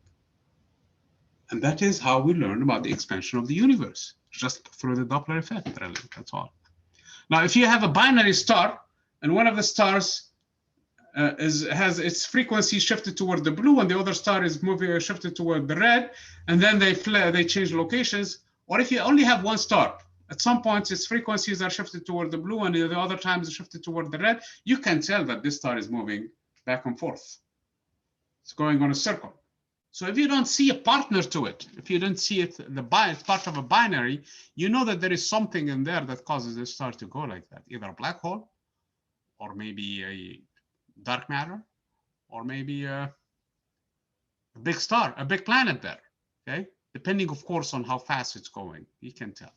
And that is how we learn about the expansion of the universe, just through the Doppler effect, really, that's all. Now, if you have a binary star, and one of the stars has its frequency shifted toward the blue, and the other star is shifted toward the red, and then they change locations, or if you only have one star, at some points its frequencies are shifted toward the blue, and the other times it's shifted toward the red, you can tell that this star is moving back and forth. It's going on a circle. So if you don't see a partner to it, if you don't see it, it's part of a binary, you know that there is something in there that causes this star to go like that, either a black hole, or maybe a dark matter, or maybe a big star, a big planet there, okay? Depending, of course, on how fast it's going, you can tell,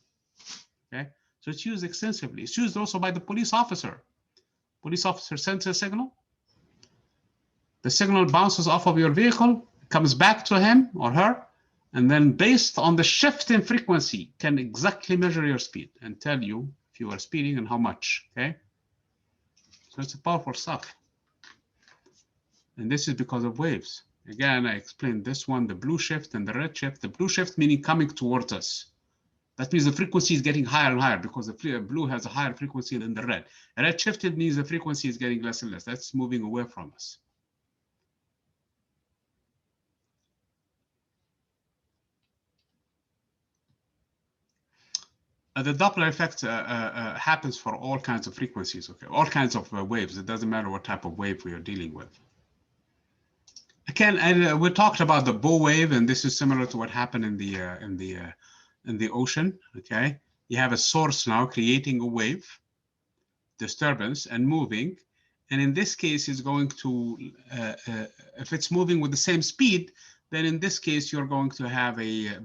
okay? So it's used extensively. It's used also by the police officer. Police officer sends a signal. The signal bounces off of your vehicle, comes back to him or her, And then based on the shift in frequency, can exactly measure your speed and tell you if you are speeding and how much, okay? So it's powerful stuff. And this is because of waves. Again, I explained this one, the blue shift and the red shift. The blue shift meaning coming towards us. That means the frequency is getting higher and higher because the blue has a higher frequency than the red. Red shifted means the frequency is getting less and less. That's moving away from us. The Doppler effect happens for all kinds of frequencies, okay? All kinds of waves. It doesn't matter what type of wave we are dealing with. Again, and we talked about the bow wave, and this is similar to what happened in the ocean. Okay, you have a source now creating a wave, disturbance, and moving, and in this case, it's going to if it's moving with the same speed, then in this case, you're going to have a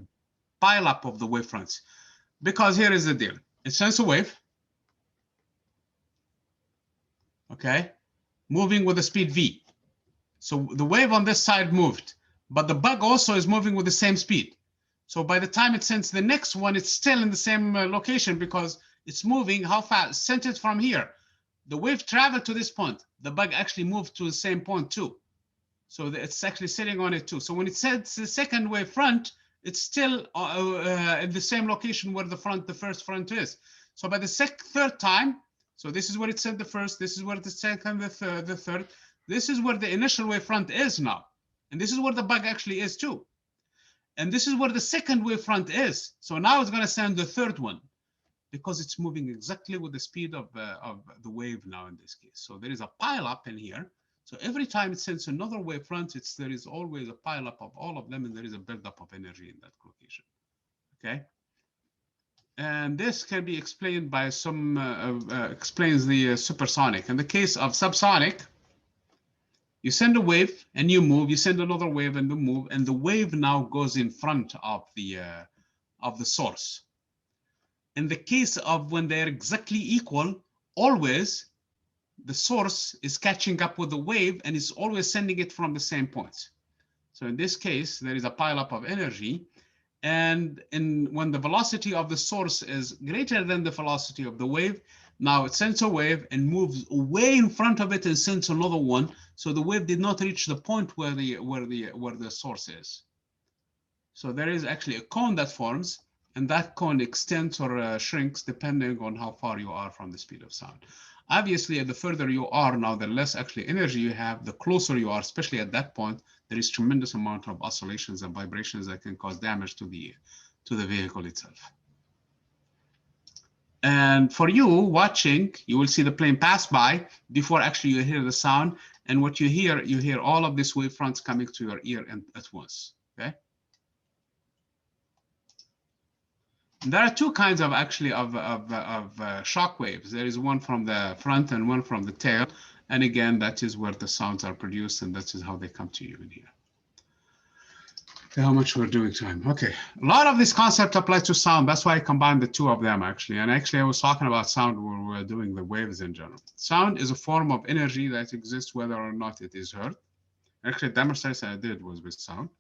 pileup of the wavefronts. Because here is the deal. It sends a wave, okay, moving with the speed v. So the wave on this side moved, but the bug also is moving with the same speed. So by the time it sends the next one, it's still in the same location because it's moving. How fast? Sent it from here. The wave traveled to this point. The bug actually moved to the same point too. So it's actually sitting on it too. So when it sends the second wave front, it's still at the same location where the first front is. So by the third time, so this is where it sent the first, this is where the second, the third, this is where the initial wave front is now. And this is where the bug actually is too. And this is where the second wave front is. So now it's going to send the third one because it's moving exactly with the speed of the wave now in this case. So there is a pile up in here. So every time it sends another wave front, there is always a pile up of all of them, and there is a buildup of energy in that location. Okay. And this can be explained by some, explains the supersonic. In the case of subsonic, you send a wave and you move, you send another wave and you move, and the wave now goes in front of the source. In the case of when they're exactly equal, always the source is catching up with the wave and is always sending it from the same point. So in this case, there is a pileup of energy. And when the velocity of the source is greater than the velocity of the wave, now it sends a wave and moves way in front of it and sends another one. So the wave did not reach the point where the source is. So there is actually a cone that forms, and that cone extends or shrinks depending on how far you are from the speed of sound. Obviously, the further you are now, the less actually energy you have, the closer you are, especially at that point, there is tremendous amount of oscillations and vibrations that can cause damage to the vehicle itself. And for you watching, you will see the plane pass by before actually you hear the sound. And what you hear all of these wavefronts coming to your ear at once, okay? There are two kinds of actually of shock waves. There is one from the front and one from the tail. And again, that is where the sounds are produced, and that is how they come to you in here. Okay, how much we're doing time? Okay, a lot of this concept applies to sound. That's why I combined the two of them actually. And actually, I was talking about sound when we were doing the waves in general. Sound is a form of energy that exists whether or not it is heard. Actually, the demonstration I did was with sound.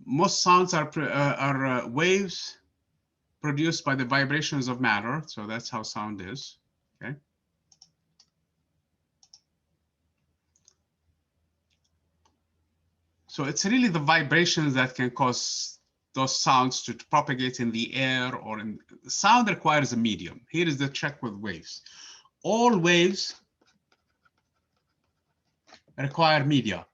Most sounds are waves produced by the vibrations of matter. So that's how sound is, okay? So it's really the vibrations that can cause those sounds to propagate in the air or in sound requires a medium. Here is the trick with waves. All waves require media.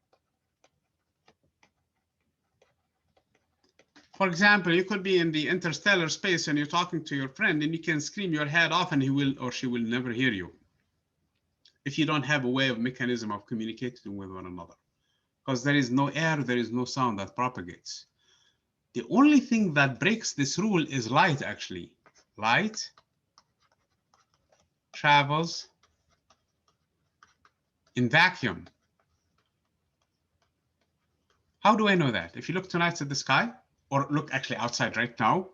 For example, you could be in the interstellar space and you're talking to your friend and you can scream your head off and he will or she will never hear you if you don't have a way of mechanism of communicating with one another. Because there is no air, there is no sound that propagates. The only thing that breaks this rule is light, actually. Light travels in vacuum. How do I know that? If you look tonight at the sky, or look actually outside right now,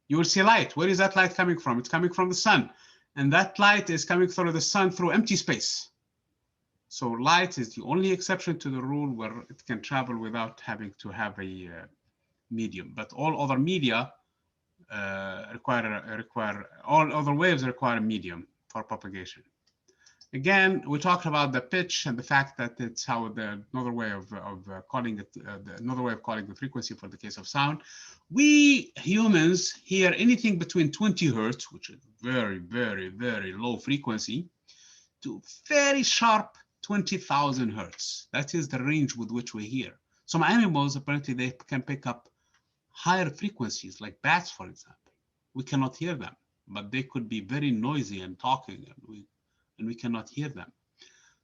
you will see light. Where is that light coming from? It's coming from the sun. And that light is coming through the sun through empty space. So light is the only exception to the rule where it can travel without having to have a medium, but all other media all other waves require a medium for propagation. Again, we talked about the pitch and the fact that it's how another way of calling it, another way of calling the frequency for the case of sound. We humans hear anything between 20 hertz, which is very, very, very low frequency, to very sharp 20,000 hertz. That is the range with which we hear. Some animals, apparently, they can pick up higher frequencies, like bats, for example. We cannot hear them, but they could be very noisy and talking, and we cannot hear them.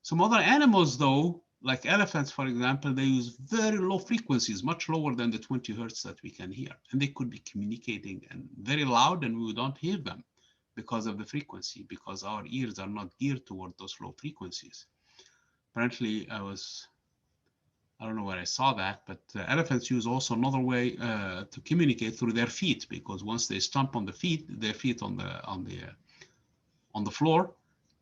Some other animals, though, like elephants, for example, they use very low frequencies, much lower than the 20 hertz that we can hear. And they could be communicating and very loud, and we don't hear them because of the frequency, because our ears are not geared toward those low frequencies. Apparently, I don't know where I saw that, but elephants use also another way to communicate through their feet, because once they stomp on their feet on the floor,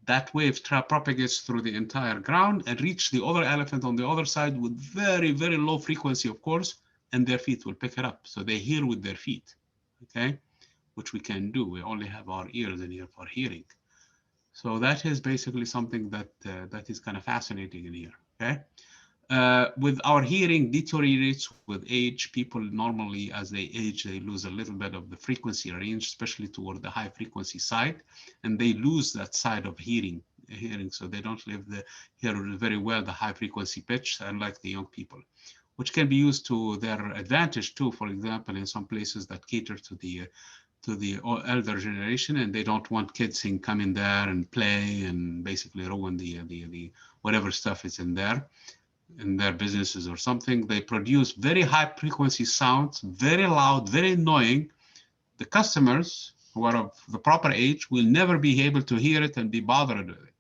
that wave propagates through the entire ground and reach the other elephant on the other side with very, very low frequency, of course, and their feet will pick it up. So they hear with their feet, okay, which we can do. We only have our ears in here for hearing. So that is basically something that that is kind of fascinating in here, okay? With our hearing deteriorates with age. People normally, as they age, they lose a little bit of the frequency range, especially toward the high frequency side, and they lose that side of hearing. So they don't hear very well the high frequency pitch, unlike the young people, which can be used to their advantage too. For example, in some places that cater to the elder generation, and they don't want kids to come in there and play and basically ruin the whatever stuff is in there, in their businesses or something. They produce very high frequency sounds, very loud, very annoying. The customers who are of the proper age will never be able to hear it and be bothered with it.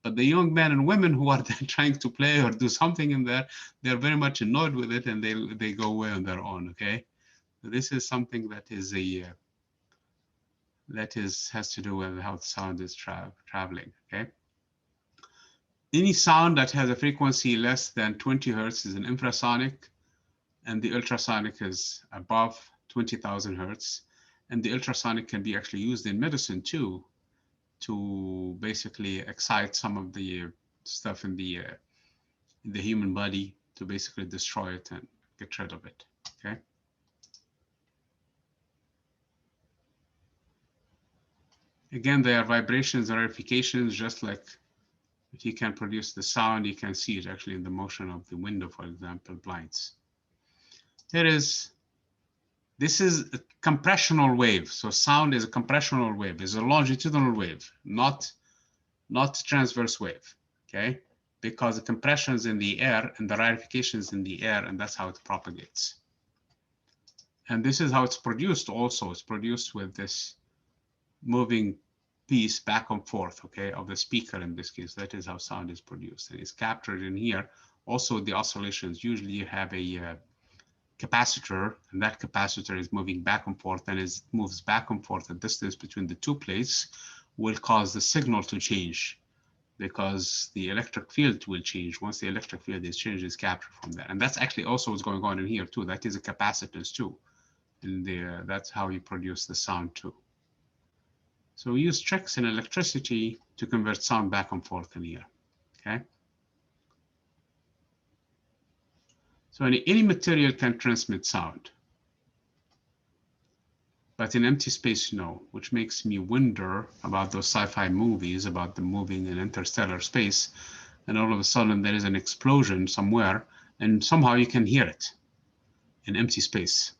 But the young men and women who are trying to play or do something in there, they're very much annoyed with it, and they go away on their own, okay? This is something that is has to do with how the sound is traveling, okay? Any sound that has a frequency less than 20 hertz is an infrasonic, and the ultrasonic is above 20,000 hertz. And the ultrasonic can be actually used in medicine too, to basically excite some of the stuff in the human body to basically destroy it and get rid of it, okay? Again, there are vibrations and rarifications, just like if you can produce the sound, you can see it actually in the motion of the window, for example, blinds. This is a compressional wave. So sound is a compressional wave, is a longitudinal wave, not transverse wave, okay? Because the compression is in the air and the rarification is in the air, and that's how it propagates. And this is how it's produced also. It's produced with this moving piece back and forth, okay, of the speaker in this case. That is how sound is produced, and it's captured in here. Also, the oscillations, usually you have a capacitor, and that capacitor is moving back and forth, and as it moves back and forth, the distance between the two plates will cause the signal to change, because the electric field will change. Once the electric field is changed, it's captured from that. And that's actually also what's going on in here too. That is a capacitance too. And that's how you produce the sound too. So we use tricks in electricity to convert sound back and forth in here, okay? So any material can transmit sound, but in empty space, no, which makes me wonder about those sci-fi movies about them moving in interstellar space, and all of a sudden there is an explosion somewhere, and somehow you can hear it in empty space.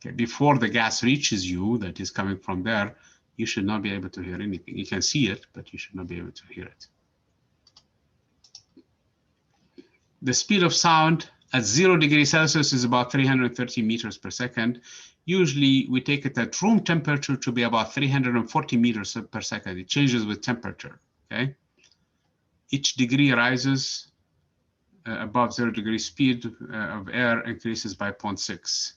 Okay, before the gas reaches you that is coming from there, you should not be able to hear anything. You can see it, but you should not be able to hear it. The speed of sound at 0 degrees Celsius is about 330 meters per second. Usually we take it at room temperature to be about 340 meters per second. It changes with temperature, okay? Each degree rises above 0 degree speed of air increases by 0.6.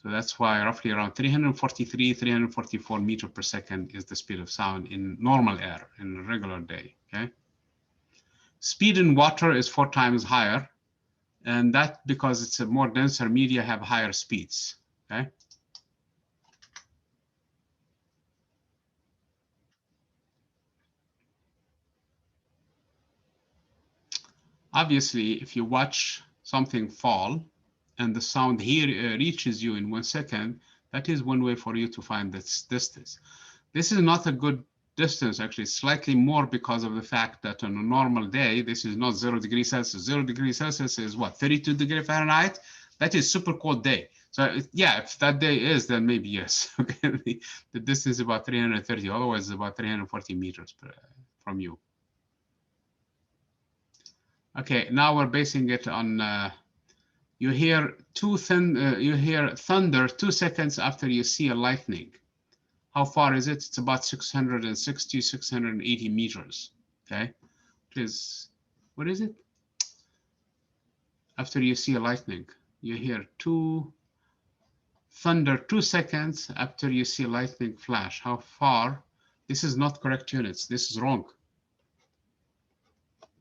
So that's why roughly around 343, 344 meters per second is the speed of sound in normal air, in a regular day, okay? Speed in water is 4 times higher, And that because it's a more denser media have higher speeds, okay? Obviously, if you watch something fall and the sound here reaches you in 1 second, that is one way for you to find this distance. This is not a good distance, actually, slightly more because of the fact that on a normal day, this is not 0 degrees Celsius. 0 degrees Celsius is what, 32 degrees Fahrenheit? That is super cold day. So yeah, if that day is, then maybe yes. Okay, the distance is about 330, otherwise it's about 340 meters from you. Okay, now we're basing it on, you hear thunder 2 seconds after you see a lightning. How far is it? It's about 660, 680 meters, okay? Please, what is it? After you see a lightning, you hear thunder 2 seconds after you see a lightning flash. How far? This is not correct units. This is wrong.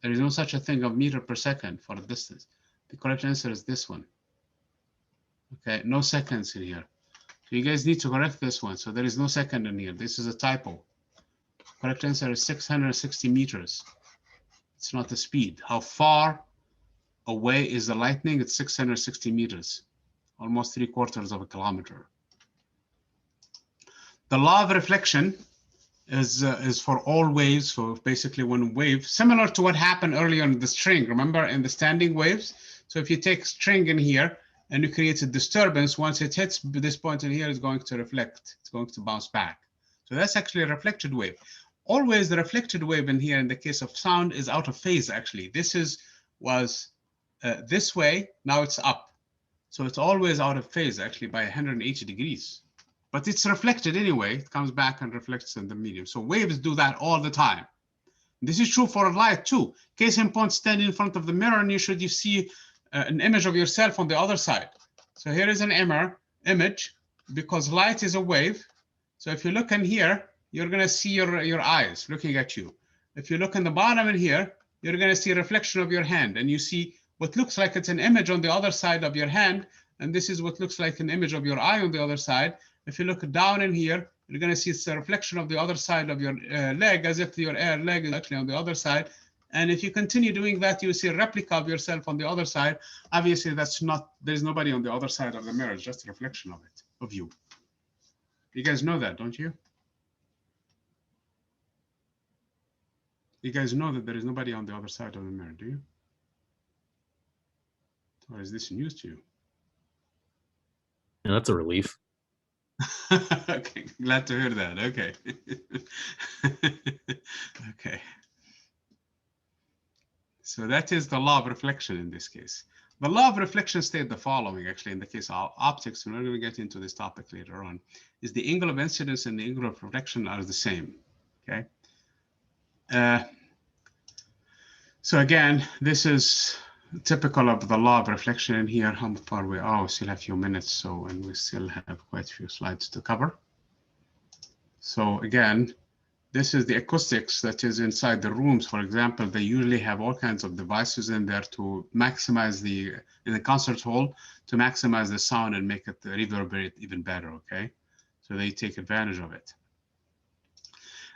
There is no such a thing of meter per second for a distance. The correct answer is this one. Okay, no seconds in here. So you guys need to correct this one. So there is no second in here. This is a typo. Correct answer is 660 meters. It's not the speed. How far away is the lightning? It's 660 meters, almost 3/4 of a kilometer. The law of reflection is for all waves. So basically one wave, similar to what happened earlier in the string, remember in the standing waves? So if you take string in here and you create a disturbance, once it hits this point in here, it's going to reflect, it's going to bounce back. So that's actually a reflected wave. Always the reflected wave in here, in the case of sound, is out of phase actually. This was this way, now it's up. So it's always out of phase actually by 180 degrees. But it's reflected anyway. It comes back and reflects in the medium. So waves do that all the time. This is true for light too. Case in point, stand in front of the mirror and you see an image of yourself on the other side. So here is an image because light is a wave. So if you look in here, you're going to see your eyes looking at you. If you look in the bottom in here, you're going to see a reflection of your hand and you see what looks like it's an image on the other side of your hand. And this is what looks like an image of your eye on the other side. If you look down in here, you're going to see it's a reflection of the other side of your leg, as if your leg is actually on the other side. And if you continue doing that, you see a replica of yourself on the other side. Obviously, there's nobody on the other side of the mirror, it's just a reflection of it, of you. You guys know that, don't you? You guys know that there is nobody on the other side of the mirror, do you? Or is this news to you? Yeah, that's a relief. Okay, glad to hear that. Okay. Okay. So that is the law of reflection in this case. The law of reflection states the following, actually, in the case of optics, and we're going to get into this topic later on, is the angle of incidence and the angle of reflection are the same, okay? So again, this is typical of the law of reflection in here. How far we are? We still have a few minutes, so, and we still have quite a few slides to cover. So again, this is the acoustics that is inside the rooms. For example, they usually have all kinds of devices in there to maximize in the concert hall, to maximize the sound and make it reverberate even better, okay? So they take advantage of it.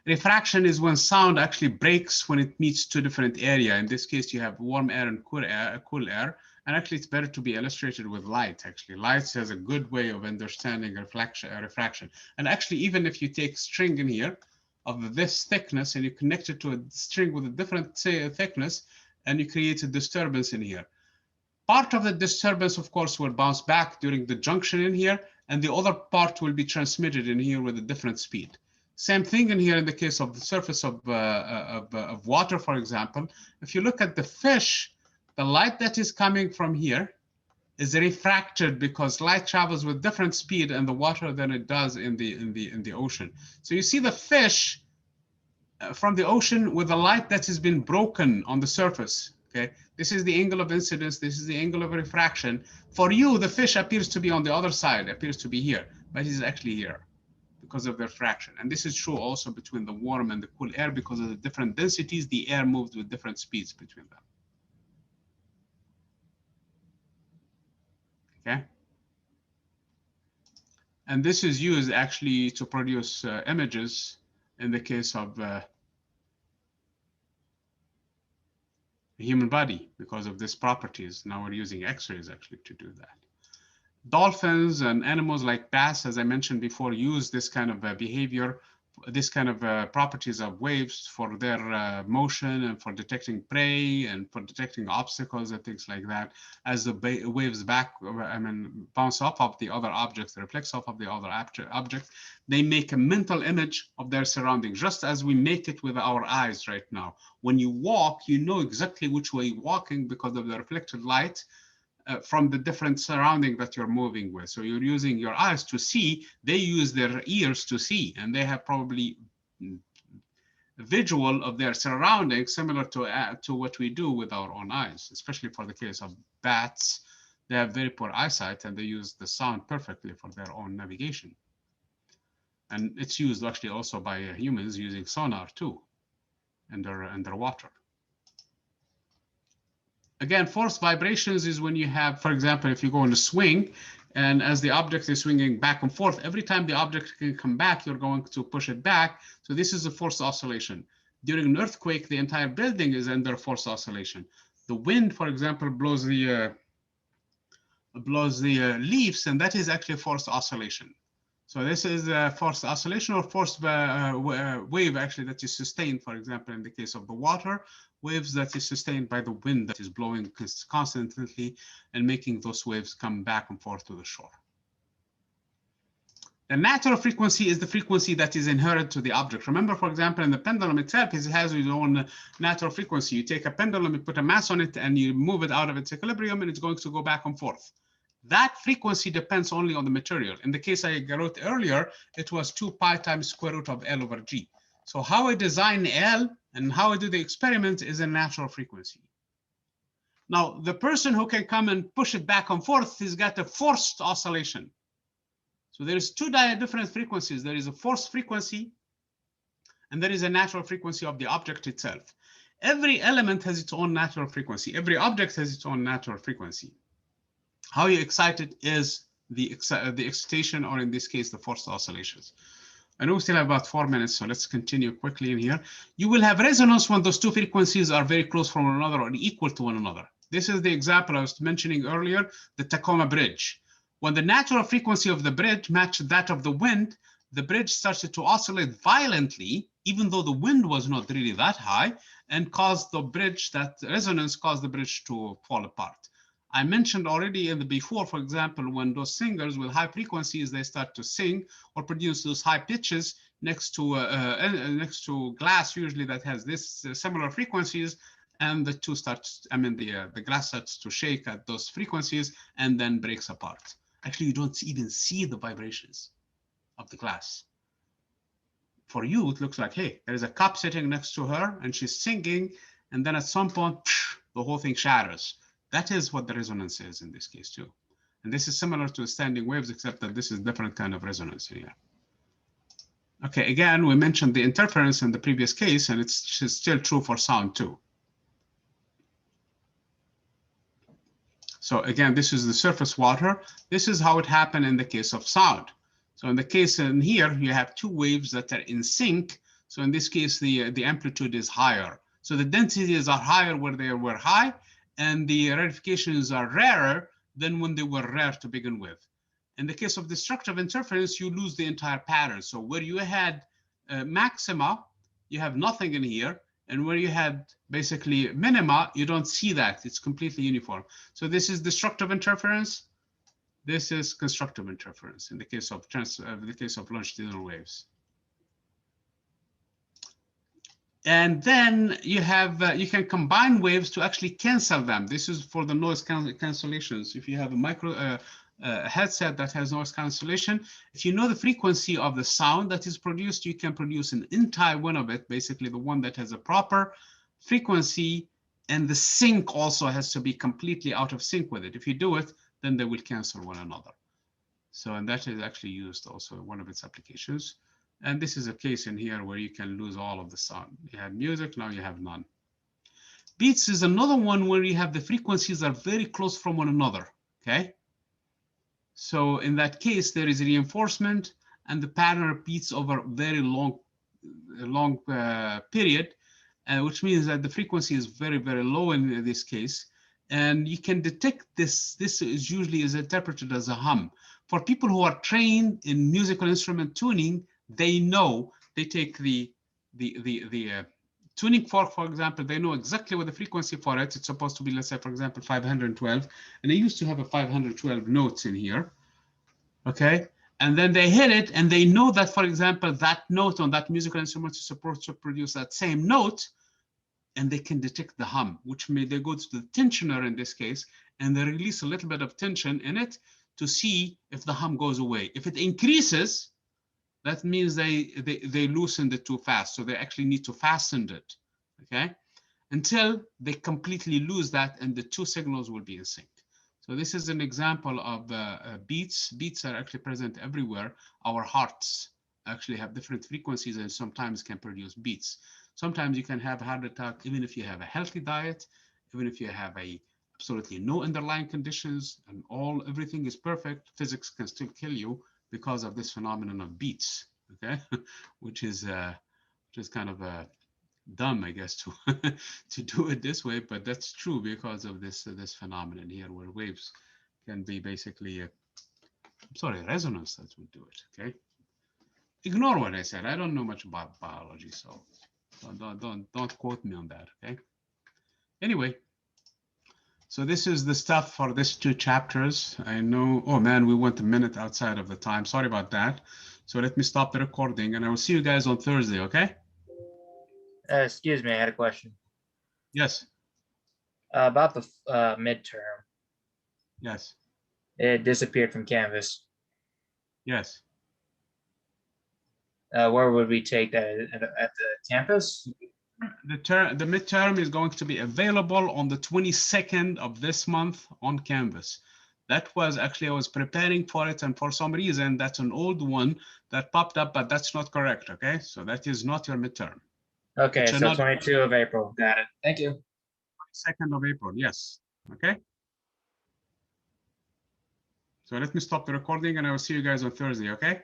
Refraction is when sound actually breaks when it meets two different areas. In this case, you have warm air and cool air. And actually, it's better to be illustrated with light, actually. Light has a good way of understanding refraction. And actually, even if you take string in here of this thickness and you connect it to a string with a different thickness, and you create a disturbance in here. Part of the disturbance, of course, will bounce back during the junction in here, and the other part will be transmitted in here with a different speed. Same thing in here in the case of the surface of water, for example. If you look at the fish, the light that is coming from here is refracted because light travels with different speed in the water than it does in the ocean. So you see the fish from the ocean with the light that has been broken on the surface. Okay, this is the angle of incidence. This is the angle of refraction. For you, the fish appears to be on the other side, appears to be here, but he's actually here because of the refraction. And this is true also between the warm and the cool air because of the different densities, the air moves with different speeds between them. Okay. And this is used actually to produce images in the case of the human body because of these properties. Now we're using X-rays actually to do that. Dolphins and animals like bass, as I mentioned before, use this kind of behavior, this kind of properties of waves for their motion and for detecting prey and for detecting obstacles and things like that. As the waves bounce off of the other objects, reflects off of the other object, they make a mental image of their surroundings, just as we make it with our eyes right now. When you walk, you know exactly which way you're walking because of the reflected light from the different surrounding that you're moving with. So you're using your eyes to see, they use their ears to see, and they have probably visual of their surroundings similar to what we do with our own eyes, especially for the case of bats. They have very poor eyesight and they use the sound perfectly for their own navigation. And it's used actually also by humans using sonar too, underwater. Again, force vibrations is when you have, for example, if you go in a swing, and as the object is swinging back and forth, every time the object can come back, you're going to push it back. So this is a force oscillation. During an earthquake, the entire building is under force oscillation. The wind, for example, blows the leaves, and that is actually forced oscillation. So this is a forced oscillation or forced wave actually that is sustained, for example, in the case of the water, waves that is sustained by the wind that is blowing constantly and making those waves come back and forth to the shore. The natural frequency is the frequency that is inherent to the object. Remember, for example, in the pendulum itself, it has its own natural frequency. You take a pendulum, you put a mass on it, and you move it out of its equilibrium, and it's going to go back and forth. That frequency depends only on the material. In the case I wrote earlier, it was 2 pi times square root of L over G. So how I design L and how I do the experiment is a natural frequency. Now, the person who can come and push it back and forth has got a forced oscillation. So there is two different frequencies. There is a forced frequency, and there is a natural frequency of the object itself. Every element has its own natural frequency. Every object has its own natural frequency. How you excite it is the excitation, or in this case, the forced oscillations. I know we still have about 4 minutes, so let's continue quickly in here. You will have resonance when those two frequencies are very close from one another or equal to one another. This is the example I was mentioning earlier, the Tacoma Bridge. When the natural frequency of the bridge matched that of the wind, the bridge started to oscillate violently, even though the wind was not really that high, and caused the bridge, that resonance caused the bridge to fall apart. I mentioned already in the before, for example, when those singers with high frequencies, they start to sing or produce those high pitches next to glass, usually that has this similar frequencies, and the two starts, the glass starts to shake at those frequencies and then breaks apart. Actually, you don't even see the vibrations of the glass. For you, it looks like, hey, there's a cup sitting next to her and she's singing, and then at some point, the whole thing shatters. That is what the resonance is in this case too. And this is similar to standing waves, except that this is different kind of resonance here. Okay, again, we mentioned the interference in the previous case, and it's still true for sound too. So again, this is the surface water. This is how it happened in the case of sound. So in the case in here, you have two waves that are in sync. So in this case, the amplitude is higher. So the densities are higher where they were high, and the rarifications are rarer than when they were rare to begin with. In the case of destructive interference, you lose the entire pattern. So where you had maxima, you have nothing in here. And where you had basically minima, you don't see that. It's completely uniform. So this is destructive interference. This is constructive interference in the case of longitudinal waves. And then you have you can combine waves to actually cancel them. This is for the noise cancellations. If you have a headset that has noise cancellation, if you know the frequency of the sound that is produced, you can produce an entire one of it, basically the one that has a proper frequency, and the sync also has to be completely out of sync with it. If you do it, then they will cancel one another. So, and that is actually used also in one of its applications. And this is a case in here where you can lose all of the sound. You had music, now you have none. Beats is another one where you have the frequencies are very close from one another, okay? So in that case, there is reinforcement, and the pattern repeats over a very long period, which means that the frequency is very, very low in this case. And you can detect this. This is usually interpreted as a hum. For people who are trained in musical instrument tuning, they know, they take the tuning fork, for example, they know exactly what the frequency for it. It's supposed to be, let's say, for example, 512. And they used to have a 512 notes in here. Okay. And then they hit it, and they know that, for example, that note on that musical instrument is supposed to produce that same note, and they can detect the hum, which they go to the tensioner in this case, and they release a little bit of tension in it to see if the hum goes away. If it increases, that means they loosened it too fast. So they actually need to fasten it, okay? Until they completely lose that, and the two signals will be in sync. So this is an example of beats. Beats are actually present everywhere. Our hearts actually have different frequencies and sometimes can produce beats. Sometimes you can have a heart attack even if you have a healthy diet, even if you have absolutely no underlying conditions and everything is perfect, physics can still kill you because of this phenomenon of beats, okay? which is kind of dumb, I guess, to do it this way, but that's true because of this phenomenon here where waves can be basically resonance that would do it. Okay, ignore what I said. I don't know much about biology, so don't quote me on that. Okay. Anyway, so this is the stuff for these 2 chapters. I know. Oh man, we went a minute outside of the time. Sorry about that. So let me stop the recording, and I will see you guys on Thursday. Okay. Excuse me, I had a question. Yes. About the midterm. Yes. It disappeared from Canvas. Yes. Where would we take that? At the campus? The midterm is going to be available on the 22nd of this month on Canvas. That was actually, I was preparing for it, and for some reason, that's an old one that popped up, but that's not correct, okay? So that is not your midterm. Okay, It's so not 22 of April. Got it. Thank you. 2nd of April, yes, okay? So let me stop the recording, and I will see you guys on Thursday, okay?